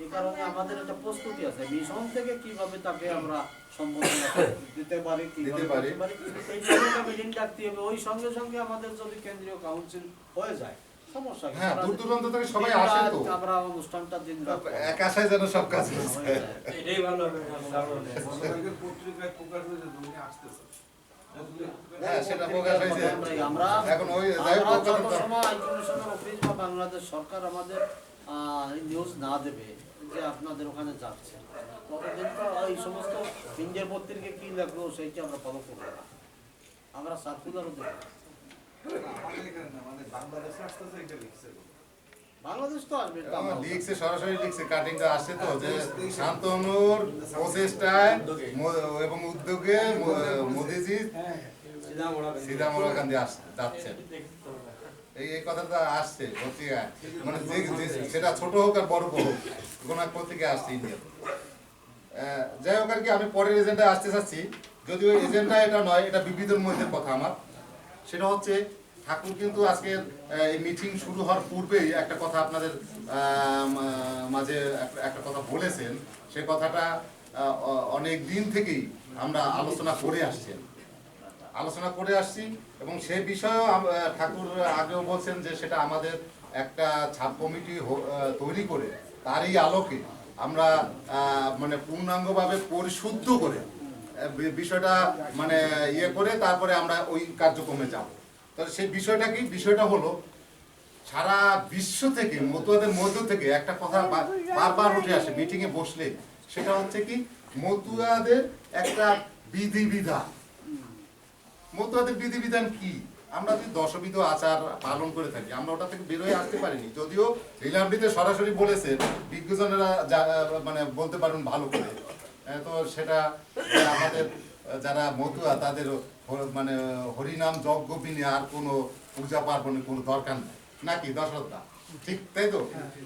এই কারণে আমাদের একটা প্রস্তুতি আছে মিশন থেকে কিভাবে তাকে আমরা সম্বোধনা দিতে পারি, কিভাবে করতে পারি, এই জন্য একটা মিটিং ডাকতে হবে। ওই সঙ্গে সঙ্গে আমাদের যদি কেন্দ্রীয় কাউন্সিল হয়ে যায় সমস্যা কি? হ্যাঁ, দূর দূরান্ত থেকে সবাই আসে, তো আমরা অনুষ্ঠানটা দিন রাত এক আশায় যেন সব কাজ হচ্ছে। এটাই ভালো হবে। পত্রিকায় প্রকাশ হয়েছে তুমি আসতেছো। হ্যাঁ, সেটা প্রকাশ হয়েছে। আমরা এখন ওই যাই হোক, আমরা যত সময় হাই কমিশনের অফিস বা বাংলাদেশ সরকার আমাদের নিউজ না দেবে যে আপনাদের ওখানে যাচ্ছে, ততদিন তো এই সমস্ত ইন্ডিয়ার পত্রিকা কি লাগলো সেইটা আমরা ফলো করবো না, আমরা সার্কুলারও দেবো না। আমাদের এখানে না, মানে বাংলাদেশে আসতেছে এটা লিখছে। বাংলাদেশ তো আসবে, এটা আমরা লিখছে, সরাসরি লিখছে, কাটিংটা আসছে তো, যে শান্তনুর প্রচেষ্টায় এবং উদ্যোগে মোদিজি সীতামোড়া গান্ধী যাচ্ছেন, এই কথাটা আসছে পত্রিকায়। মানে সেটা ছোট হোক আর বড় হোক, কোন এক পত্রিকায় আসছে ইন্ডিয়াতে। যাই হোক আর কি, আমি পরের এজেন্ডায় আসতে চাচ্ছি, যদিও এজেন্ডা এটা নয়, এটা বিবিধের মধ্যে কথা আমার। সেটা হচ্ছে ঠাকুর কিন্তু আজকে এই মিটিং শুরু হওয়ার পূর্বেই একটা কথা আপনাদের মাঝে একটা কথা বলেছেন। সে কথাটা অনেক দিন থেকেই আমরা আলোচনা করে আসছি, এবং সে বিষয়েও ঠাকুর আগেও বলছেন যে সেটা আমাদের একটা ছাপ কমিটি তৈরি করে তারই আলোকে আমরা মানে পূর্ণাঙ্গভাবে পরিশুদ্ধ করে বিষয়টা মানে ইয়ে করে তারপরে আমরা ওই কার্যক্রমে যাব। তাহলে সেই বিষয়টা কি? বিষয়টা হলো সারা বিশ্ব থেকে মতুয়াদের মধ্য থেকে একটা কথা বারবার উঠে আসে মিটিংয়ে বসলে, সেটা হচ্ছে কি মতুয়াদের একটা বিধিবিধান। মতুয়াদের বিধিবিধান কি? আমরা যদি দশবিধ আচার পালন করে থাকি, আমরা ওটা থেকে বেরোয় আসতে পারিনি। যদিও লীলামৃতে সরাসরি বলেছে, বিজ্ঞজনেরা মানে বলতে পারেন ভালো করে, তো সেটা আমাদের যারা মতুয়া তাদের মানে হরিনাম যজ্ঞ বিনে আর কোনো পূজা পার্বণের কোনো দরকার নেই, নাকি দশরথদা? ঠিক তাই তো?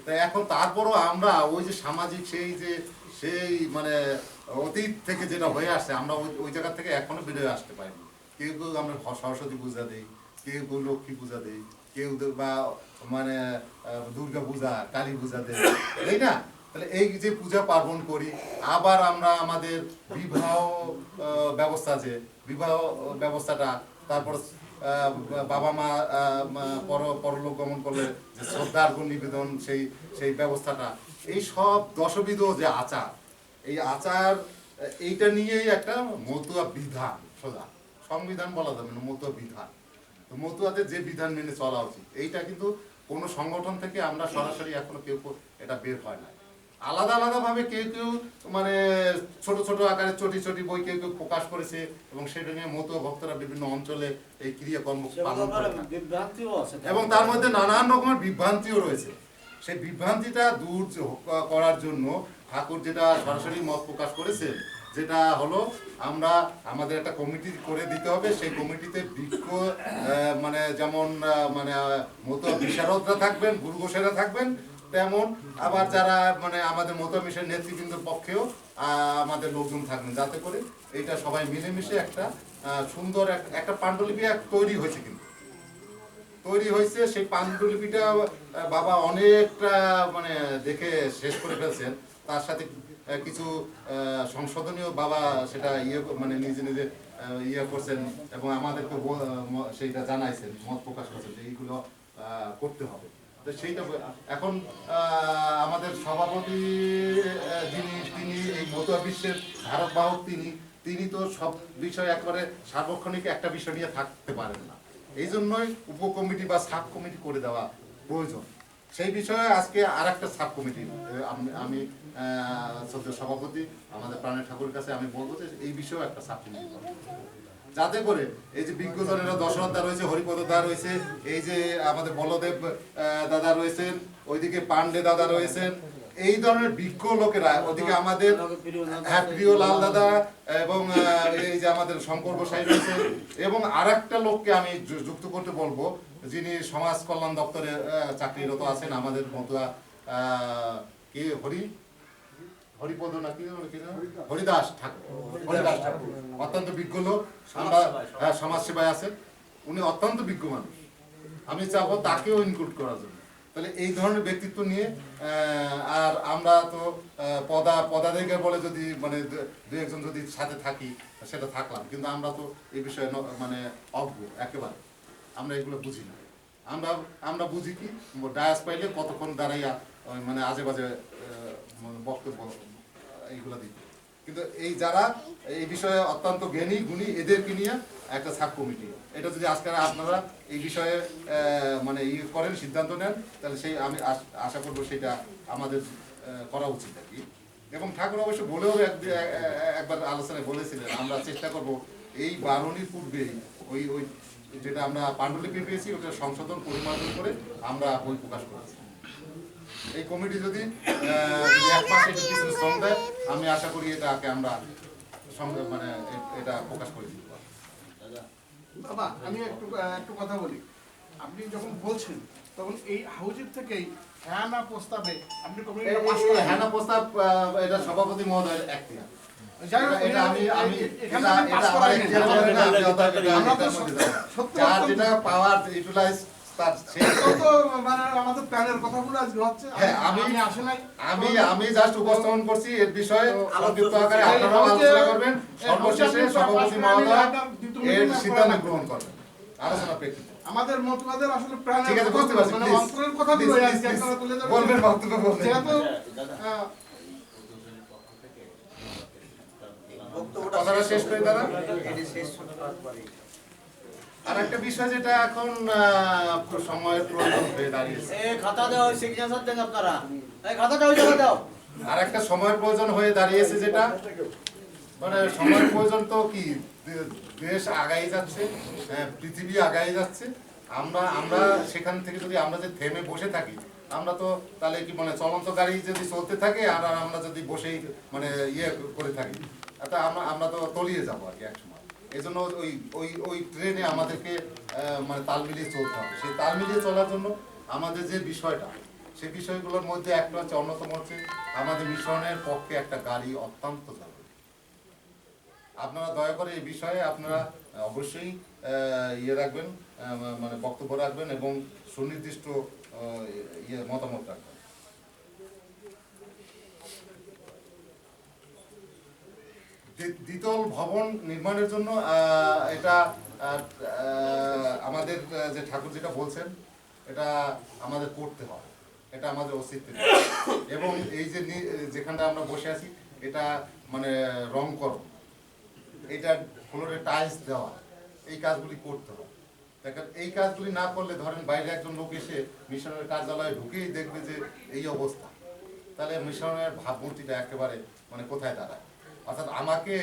তাই এখন তারপরও আমরা ওই যে সামাজিক সেই মানে অতীত থেকে যেটা হয়ে আসছে, আমরা ওই জায়গা থেকে এখনো বেরোয় আসতে পারিনি। কেউ কেউ আমরা সরস্বতী পূজা দিই, কেউ কেউ লক্ষ্মী পূজা দিই, কেউ বা মানে দুর্গা পূজা, কালী পূজা দেয়, তাই না? তাহলে এই যে পূজা পার্বণ করি, আবার আমরা আমাদের বিবাহ ব্যবস্থা আছে, বিবাহ ব্যবস্থাটা, তারপর বাবা মা পরলোক গমন করলে যে শ্রদ্ধার্ঘ্য নিবেদন, সেই ব্যবস্থাটা, এই সব দশবিধ যে আচার, এই আচার এইটা নিয়েই একটা মতুয়া বিধান, সোজা সংবিধান বলা যাবে না, মতুয়া বিধান। তো মতুয়াদের যে বিধান মেনে চলা উচিত, এইটা কিন্তু কোনো সংগঠন থেকে আমরা সরাসরি এখনো কেউ এটা বের হয় না। আলাদা আলাদাভাবে কেউ কেউ মানে ছোট ছোট আকারে চটি বই কেউ কেউ প্রকাশ করেছে, এবং সেটা নিয়ে মতুয়া ভক্তরা বিভিন্ন অঞ্চলে এই ক্রিয়াকর্ম পালন করে, এবং তার মধ্যে নানান রকমের বিভ্রান্তিও রয়েছে। সেই বিভ্রান্তিটা দূর করার জন্য ঠাকুর যেটা সরাসরি মত প্রকাশ করেছে, যেটা হলো আমরা আমাদের একটা কমিটি করে দিতে হবে। সেই কমিটিতে বিজ্ঞ মানে যেমন মানে মতুয়া বিশারদরা থাকবেন, গুরুগোসাইরা থাকবেন, তেমন আবার যারা মানে আমাদের মতুয়া মিশনের নেতৃবৃন্দের পক্ষেও আমাদের লোকজন থাকবেন, যাতে করে এইটা সবাই মিলেমিশে একটা সুন্দর একটা পাণ্ডুলিপি তৈরি হয়েছে। কিন্তু তৈরি হয়েছে, সেই পাণ্ডুলিপিটা বাবা অনেকটা মানে দেখে শেষ করে ফেলছেন, তার সাথে কিছু সংশোধনীয় বাবা সেটা মানে নিজে নিজে করছেন এবং আমাদেরকে সেইটা জানাইছেন, মত প্রকাশ করছেন যে এইগুলো করতে হবে। তো সেইটা এখন আমাদের সভাপতি তিনি এই মতুয়া বিশ্বের ধারক বাহক, তিনি তো সব বিষয় একবারে সার্বক্ষণিক একটা বিষয় নিয়ে থাকতে পারেন না। এই জন্যই উপকমিটি বা সাব কমিটি করে দেওয়া প্রয়োজন। সেই বিষয়ে আজকে আর একটা সাব কমিটি আমি সভাপতি আমাদের প্রাণের ঠাকুরের কাছে আমি বলবো যে এই বিষয়েও একটা সাব কমিটি করবো, যাতে করে এই যে বিজ্ঞজনেরা দশরথ দা রয়েছে, হরিপদ দা রয়েছে, এই যে আমাদের বলদেব দাদা রয়েছেন, ওইদিকে পান্ডে দাদা রয়েছেন, এই ধরনের বিজ্ঞ লোকেরা, ওদিকে আমাদের প্রিয় লাল দাদা এবং এই যে আমাদের শঙ্কর গোসাই রয়েছে, এবং আর একটা লোককে আমি যুক্ত করতে বলবো যিনি সমাজ কল্যাণ দপ্তরে চাকরিরত আছেন, আমাদের মতুয়া কি হরিপদ নাকি হরিদাস ঠাকুর, অত্যন্ত বিজ্ঞ লোক, আমরা সমাজ সেবায় আছেন, উনি অত্যন্ত বিজ্ঞ মানুষ। আমি চাবো তাকেও ইনক্লুড করার জন্য। তাহলে এই ধরনের ব্যক্তিত্ব নিয়ে আর আমরা তো পদাধিকার বলে যদি মানে দু একজন যদি সাথে থাকি সেটা থাকলাম, কিন্তু আমরা তো এই বিষয়ে মানে অজ্ঞ একেবারে, আমরা এগুলো বুঝি না। আমরা বুঝি কি ডায়াস পাইলে কতক্ষণ দাঁড়াইয়া মানে আজে বাজে বক্তব্য এইগুলো দিই, কিন্তু এই যারা এই বিষয়ে অত্যন্ত জ্ঞানী গুণী এদেরকে নিয়ে একটা সাব কমিটি, এটা যদি আজকে আপনারা এই বিষয়ে মানে করেন, সিদ্ধান্ত নেন, তাহলে সেই আমি আশা করবো সেটা আমাদের করা উচিত আর কি। এবং ঠাকুর অবশ্য বলেও একবার আলোচনায় বলেছিলেন আমরা চেষ্টা করব এই বারণীর পূর্বে ওই যেটা আমরা পাণ্ডুলিপি পেয়েছি ওটা সংশোধন পরিমার্জন করে আমরা বই প্রকাশ করেছি। এই কমিটি যদি এক মাসে কিছু শ্রম দেয়, আমি আশা করি এটাকে আমরা মানে এটা প্রকাশ করে দিতে পারবো। বাবা আমি একটু কথা বলি, আপনি যখন বলছেন তখন এই হাউজের থেকেই হ্যাঁ না প্রস্তাবে আপনি কমিটিটা পাস করেন। হ্যাঁ না প্রস্তাব এটা সভাপতি মহোদয়ের এখতিয়ার। যেটা পাওয়ার ইউটিলাইজ আমি জাস্ট উপস্থাপন করছি এর বিষয়ে সংক্ষিপ্ত আকারে আপনারাও আলোচনা করবেন, সর্বশেষে সভাপতি মহোদয় এর সিদ্ধান্ত গ্রহণ করবেন আলোচনা প্রেক্ষিতে। আমাদের মতবাদের আসলে প্রাণের ঠিক আছে, বুঝতে পারছি, মানে অন্তরের কথাগুলো আপনারা তুলে ধরবেন, বলবেন বক্তব্য বলবেন। যেহেতু কথাটা শেষ করে দাঁড়া। আর একটা বিষয় যেটা এখন সময়ের প্রয়োজন হয়ে দাঁড়িয়েছে, খাতা দাও, সিগনেচার দেন আপনারা, এই খাতাটা ওই জায়গায় দাও। আর একটা সময়ের প্রয়োজন হয়ে দাঁড়িয়েছে যেটা মানে সময়ের প্রয়োজন তো কি, দেশ আগাই যাচ্ছে, পৃথিবী আগাই যাচ্ছে, আমরা সেখান থেকে যদি আমরা যে থেমে বসে থাকি, আমরা তো তাহলে কি মানে চলন্ত গাড়ি যদি চলতে থাকে আর আমরা যদি বসেই মানে করে থাকি, তা আমরা তো তলিয়ে যাবো আর কি এক সময়। এই জন্য ওই ট্রেনে আমাদেরকে মানে তাল মিলিয়ে চলতে হবে। সেই তাল মিলিয়ে চলার জন্য আমাদের যে বিষয়টা, সেই বিষয়গুলোর মধ্যে একটা হচ্ছে, অন্যতম হচ্ছে আমাদের মিশনের পক্ষে একটা গাড়ি অত্যন্ত জরুরি। আপনারা দয়া করে এই বিষয়ে আপনারা অবশ্যই রাখবেন, মানে বক্তব্য রাখবেন এবং সুনির্দিষ্ট মতামত রাখবেন। দ্বিতল ভবন নির্মাণের জন্য এটা আমাদের যে ঠাকুর যেটা বলছেন এটা আমাদের করতে হবে, এটা আমাদের অস্তিত্ব। এবং এই যে যেখানটা আমরা বসে আছি এটা মানে রং করো, এটা ফ্লোরে টাইলস দেওয়া, এই কাজগুলি করতে হবে। দেখেন এই কাজগুলি না করলে ধরেন বাইরে একজন লোক এসে মিশনের কার্যালয়ে ঢুকেই দেখবে যে এই অবস্থা, তাহলে মিশনের ভাবমূর্তিটা একেবারে মানে কোথায় দাঁড়ায়। অর্থাৎ আমাকে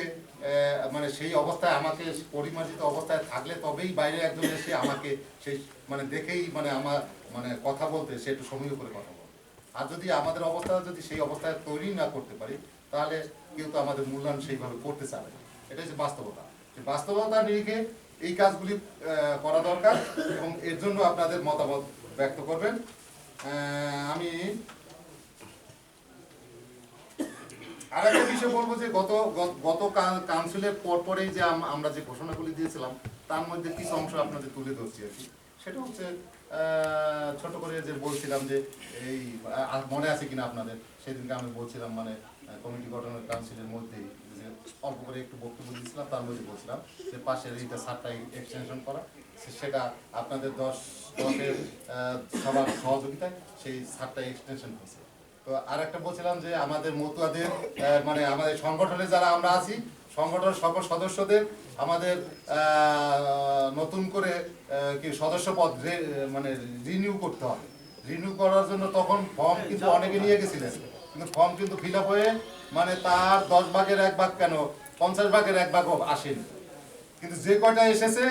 মানে সেই অবস্থায়, আমাকে পরিমার্জিত অবস্থায় থাকলে তবেই বাইরে একজন এসে আমাকে সেই মানে দেখেই মানে আমার মানে কথা বলতে সে একটু সমীহ করে কথা বলবে। আর যদি আমাদের অবস্থা যদি সেই অবস্থায় তৈরি না করতে পারি, তাহলে কেউ তো আমাদের মূল্যায়ন সেইভাবে করতে চাবে না। এটা হচ্ছে বাস্তবতা। সেই বাস্তবতা নিরিখে এই কাজগুলি করা দরকার এবং এর জন্য আপনাদের মতামত ব্যক্ত করবেন। আমি আরেকটা বিষয় বলবো যে গত কাউন্সিলের পরপরেই যে আমরা যে ঘোষণাগুলি দিয়েছিলাম তার মধ্যে কিছু অংশ আপনাদের তুলে ধরছি আর কি। সেটা হচ্ছে ছোট করে যে বলছিলাম যে এই মনে আছে কিনা আপনাদের, সেদিনকে আমি বলছিলাম মানে কমিটি গঠনের কাউন্সিলের মধ্যেই যে অল্প করে একটু বক্তব্য দিয়েছিলাম, তার মধ্যে বলছিলাম যে পাশের এইটা সারটাই এক্সটেনশন করা, সেটা আপনাদের দশের সবার সহযোগিতায় সেই সারটা এক্সটেনশন হয়েছে। তো আর একটা বলছিলাম যে আমাদের মতুয়াদের মানে আমাদের সংগঠনে যারা আমরা আছি, সংগঠনের সকল সদস্যদের আমাদের নতুন করে কি সদস্য পদ মানে রিনিউ করতে হবে। রিনিউ করার জন্য তখন ফর্ম কিন্তু অনেকে নিয়ে গেছিলেন, কিন্তু ফর্ম কিন্তু ফিল আপ হয়ে মানে তার 10 ভাগের 1 ভাগ কেন 50 ভাগের 1 ভাগও আসেনি। কিন্তু যে কয়টা এসেছে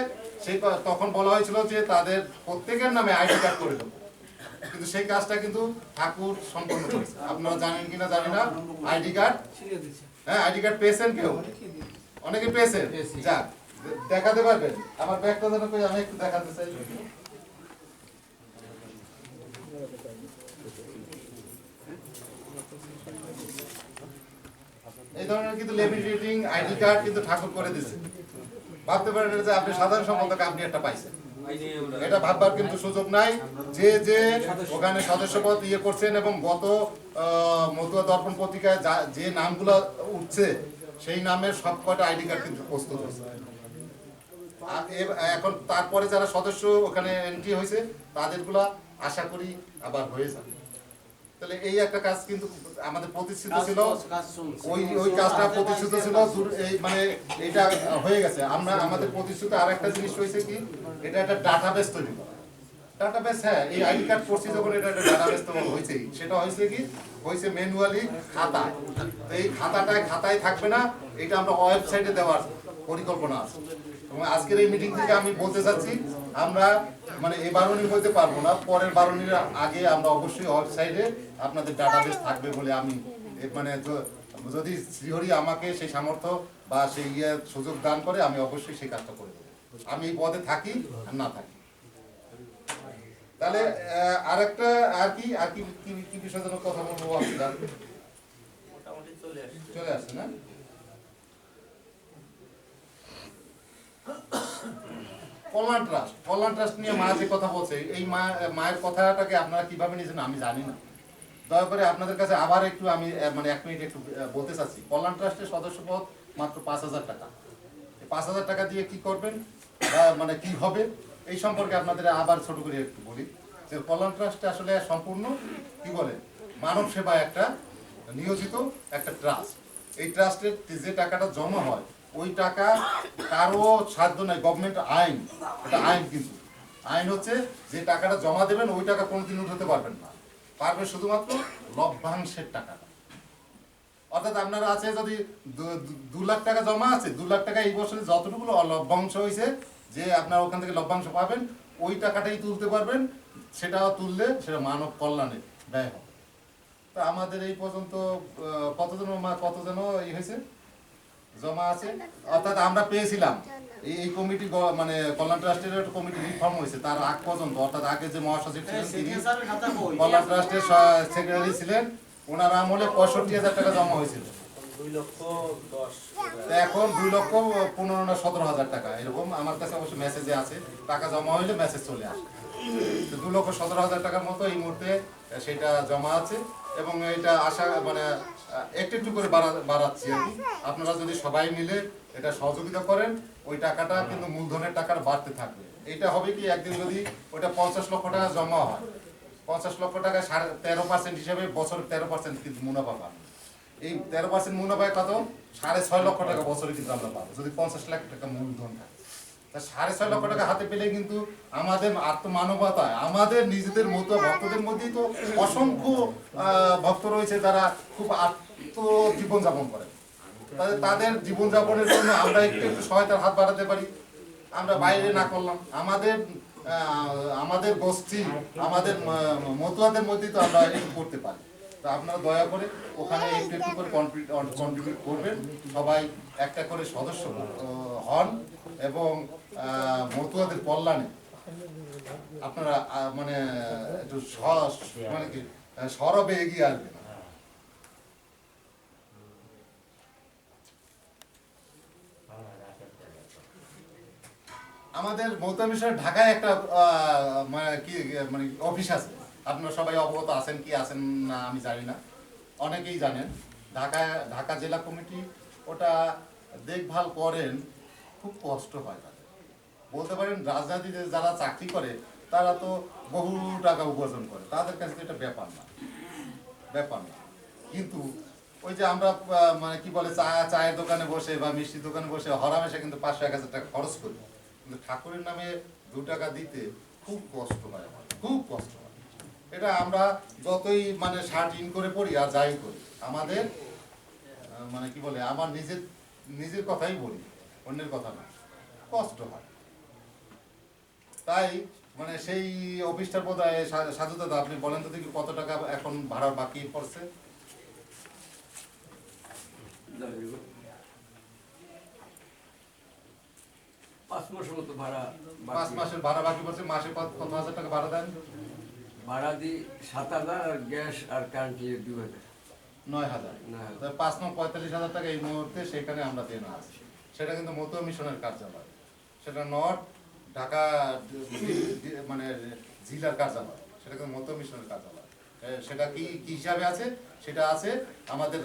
সেই তখন বলা হয়েছিল যে তাদের প্রত্যেকের নামে আইডি কার্ড করে দেবো, কিন্তু সেই কাজটা কিন্তু ঠাকুর সম্পন্ন করেছে। আপনারা জানেন কিনা জানি না, আইডি কার্ড, হ্যাঁ আইডি কার্ড পেয়েছেন কেউ? অনেকে পেয়েছেন? যাক, দেখাতে পারবেন? আমার ব্যাগটা যেন কই, আমি একটু দেখাতে চাই। এই ধরনের কিন্তু লেমিনেটিং আইডি কার্ড কিন্তু ঠাকুর করে দিয়েছে। ভাবতে পারেন যে আপনি সাধারণ সম্পাদক আপনি একটা পাইছেন, এটা ভাববার কিন্তু সুযোগ নাই। যে যে ওখানে সদস্যপদ ইয়ে করছেন এবং গত মতুয়া দর্পণ পত্রিকায় যে নামগুলো উঠছে সেই নামের সব কটা আইডি কার্ড কিন্তু প্রস্তুত হয়েছে। এখন তারপরে যারা সদস্য ওখানে এন্ট্রি হয়েছে তাদেরগুলা আশা করি আবার হয়ে যাবে। তাহলে এই একটা কাজ কিন্তু আমাদের প্রতিষ্ঠিত ছিল, ওই কাজটা প্রতিষ্ঠিত ছিল, এই মানে এটা হয়ে গেছে। আমরা আমাদের প্রতিষ্ঠিত আর একটা জিনিস হয়েছে কি, এটা একটা ডাটাবেস তৈরি করা। ডাটাবেস, হ্যাঁ এই আইডি কার্ড করছি যখন এটা একটা ডাটাবেস তো হয়েছেই। সেটা হয়েছে কি, হয়েছে ম্যানুয়ালি খাতা। তো এই খাতায় থাকবে না, এটা আমরা ওয়েবসাইটে দেওয়ার পরিকল্পনা আছে। এবং আজকের এই মিটিং থেকে আমি বলতে চাচ্ছি, আমরা মানে এই 12 বলতে পারবো না, পরের 12 আগে আমরা অবশ্যই ওয়েবসাইটে আপনাদের ডাটাবেস থাকবে বলে আমি মানে যদি শ্রীহরি আমাকে সেই সামর্থ্য বা সেই সুযোগ দান করে আমি অবশ্যই সেই কাজটা করে দেবো, আমি এই পদে থাকি আর না থাকি। তাহলে আরেকটা আর কি কি বিষয় যেন কথা বলবো ভাবছিলাম, চলে আসছে না? কল্যাণ ট্রাস্ট নিয়ে মা যে কথা বলছে, এই মায়ের কথাটাকে আপনারা কিভাবে নিয়েছেন আমি জানি না। দয়া করে আপনাদের কাছে আবার একটু আমি মানে 1 মিনিট একটু বলতে চাচ্ছি। কল্যাণ ট্রাস্টের সদস্যপদ মাত্র 5,000 টাকা। 5,000 টাকা দিয়ে কি করবেন বা মানে কি হবে এই সম্পর্কে আপনাদের আবার ছোট করে একটু বলি যে কল্যাণ ট্রাস্টে আসলে সম্পূর্ণ কি বলে মানব সেবা একটা নিয়োজিত একটা ট্রাস্ট। এই ট্রাস্টের যে টাকাটা জমা হয় ওই টাকা কারো সাধ্য নাই, গভর্নমেন্ট আইন, এটা আইন, কিন্তু আইন হচ্ছে যে টাকাটা জমা দেবেন ওই টাকা কোনোদিন উঠাতে পারবেন না, পারবে শুধুমাত্র লভ্যাংশের টাকাটা। অর্থাৎ আপনারা আছে যদি 2 লাখ টাকা জমা আছে, 2 লাখ টাকা এই বছরে যতটুকু লভ্যাংশ হয়েছে যে আপনারা ওখান থেকে লভ্যাংশ পাবেন ওই টাকাটাই তুলতে পারবেন, সেটাও তুললে সেটা মানব কল্যাণে ব্যয় হবে। তা আমাদের এই পর্যন্ত কত যেন এই হয়েছে জমা আছে, অর্থাৎ আমরা পেয়েছিলাম এই কমিটি মানে কল্যাণ ট্রাস্টের একটা কমিটি রিফর্ম হয়েছে তার আগ পর্যন্ত, অর্থাৎ আগে যে মহাসচিব ছিলেন তিনি কল্যাণ ট্রাস্টের সেক্রেটারি ছিলেন, ওনার আমলে 65,000 টাকা জমা হয়েছিল। এখন 2,15,000 না 17,000 টাকা এরকম আমার কাছে অবশ্য মেসেজে আছে, টাকা জমা হইলে মেসেজ চলে আসে। 2,17,000 টাকার মতো এই মুহূর্তে সেটা জমা আছে এবং এটা আশা মানে একটু করে বাড়াচ্ছি আর কি। আপনারা যদি সবাই মিলে এটা সহযোগিতা করেন ওই টাকাটা কিন্তু মূলধনের টাকাটা বাড়তে থাকবে। এটা হবে কি, একদিন যদি ওটা 50 লক্ষ টাকা জমা হয়, 50 লক্ষ টাকা 13% হিসেবে বছরে 13% কিন্তু মুনাফা পাবে। এই 13% মুনাফায় কত 6.5 লক্ষ টাকা বছরে কিন্তু আমরা পাবো যদি 50 লাখ টাকা মূলধন থাকে। তা 6.5 লক্ষ টাকা হাতে পেলে কিন্তু আমাদের আত্মমানবতায় আমাদের নিজেদের মতো ভক্তদের মধ্যেই তো অসংখ্য ভক্ত রয়েছে যারা খুব জীবনযাপন করে, তাদের জীবনযাপনের জন্য আমরা একটু সহায়তার হাত বাড়াতে পারি। আমরা বাইরে না করলাম, আমাদের গোষ্ঠী আমাদের মতুয়াদের মধ্যেই তো আমরা একটু করতে পারি। তো আপনারা দয়া করে ওখানে একটু করে কন্ট্রিবিউট করবেন, সবাই একটা করে সদস্য হন এবং মতুয়াদের কল্যাণে আপনারা মানে একটু মানে কি সরবে এগিয়ে আসবেন। আমাদের মমতা মিশনের ঢাকায় একটা মানে কি মানে অফিস আছে, আপনারা সবাই অবগত আছেন কি আছেন না আমি জানি না, অনেকেই জানেন। ঢাকা জেলা কমিটি ওটা দেখভাল করেন, খুব কষ্ট হয় তাদের। বলতে পারেন রাজনীতিতে যারা চাকরি করে তারা তো বহু টাকা উপার্জন করে, তাদের কাছে তো এটা ব্যাপার না। কিন্তু ওই যে আমরা মানে কি বলে চায়ের দোকানে বসে বা মিষ্টির দোকানে বসে হরামেশা কিন্তু 500-1000 টাকা খরচ করি, কিন্তু ঠাকুরের নামে 2 টাকা দিতে খুব কষ্ট হয়, আমার খুব কষ্ট হয়। এটা আমরা যতই মানে শার্ট ইন করে পড়ি আর যাই করি, আমাদের মানে কি বলে আমার নিজের কথাই বলি, অন্যের কথা না, কষ্ট হয়। তাই মানে সেই অফিসটার বোধ হয় সাধু দাদা আপনি বলেন তো দেখি কত টাকা এখন ভাড়া বাকি পড়ছে? 5 মাসের মতো ভাড়া 5 মাসের ভাড়া বাকি পড়ছে। মাসে কত হাজার টাকা ভাড়া দেন? ভাড়া দিই 7,000 আর গ্যাস আর কারেন্ট 2,000। 9,000। 5 9 45,000 টাকা এই মুহূর্তে সেখানে আমরা দেনা আছি। সেটা কিন্তু মতুয়া মিশনের কার্যালয়, সেটা নট ঢাকা মানে জেলার কার্যালয়, সেটা কিন্তু মতুয়া মিশনের কার্যালয়। সেটা কি হিসাবে আছে? সেটা আছে আমাদের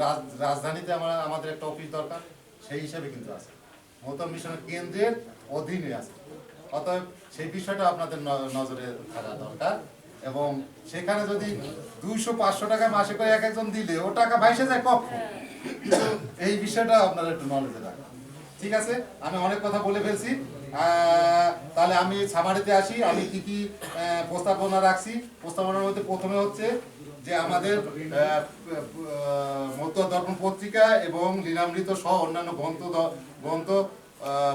রাজধানীতে আমাদের একটা অফিস দরকার, সেই হিসাবে কিন্তু আছে, মতুয়া মিশনের কেন্দ্রের অধীনে আছে। অতএব সেই বিষয়টা আপনাদের নজরে থাকা দরকার। এবং সেখানে যদি 200-500 টাকা মাসে করে এক একজন দিলে ও টাকা ভাইসে যায় কখন, কিন্তু এই বিষয়টা আপনারা একটু নলেজে রাখবেন। ঠিক আছে, আমি অনেক কথা বলে ফেলছি, তাহলে আমি সামারিতে আসি। আমি কি কি প্রস্তাবনা রাখছি? প্রস্তাবনার মধ্যে প্রথমে হচ্ছে যে আমাদের মতুয়া দর্পণ পত্রিকা এবং লীলামৃত সহ অন্যান্য গ্রন্থ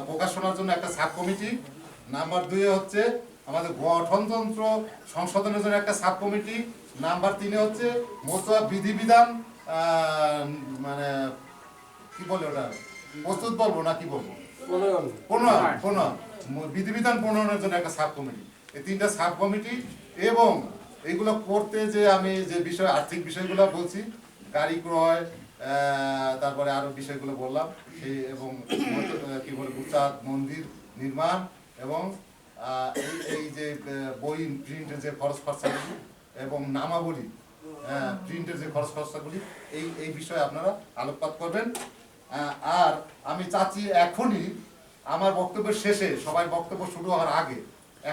প্রকাশনার জন্য একটা সাব কমিটি। নাম্বার 2 হচ্ছে আমাদের গঠনতন্ত্র সংশোধনের জন্য একটা সাব কমিটি। নাম্বার 3 হচ্ছে মতুয়া বিধিবিধান মানে কি বলে ওটা প্রস্তুত বলবো না কি বলবো, বিধিবিধান প্রণয়নের জন্য একটা সাব কমিটি। এই 3টা সাব কমিটি এবং এইগুলো করতে যে আমি যে বিষয় আর্থিক বিষয়গুলো বলছি, গাড়ি ক্রয়, তারপরে আরো বিষয়গুলো বললাম, সেই এবং কি বলে উচ্চাদ মন্দির নির্মাণ এবং এই যে বই প্রিন্টের যে খরচ খরচাগুলি এবং নামাবলী প্রিন্টের যে খরচ খরচাগুলি, এই বিষয়ে আপনারা আলোকপাত করবেন। আর আমি চাচ্ছি এখনই আমার বক্তব্যের শেষে, সবাই বক্তব্য শুরু হওয়ার আগে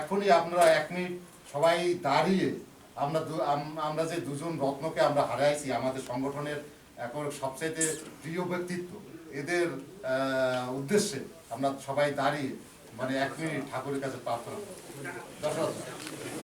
এখনই আপনারা 1 মিনিট সবাই দাঁড়িয়ে আমরা যে 2 জন রত্নকে আমরা হারাইছি, আমাদের সংগঠনের এখন সবচাইতে প্রিয় ব্যক্তিত্ব, এদের উদ্দেশ্যে আমরা সবাই দাঁড়িয়ে মানে 1 মিনিট ঠাকুরের কাছে প্রার্থনা করব। দর্শক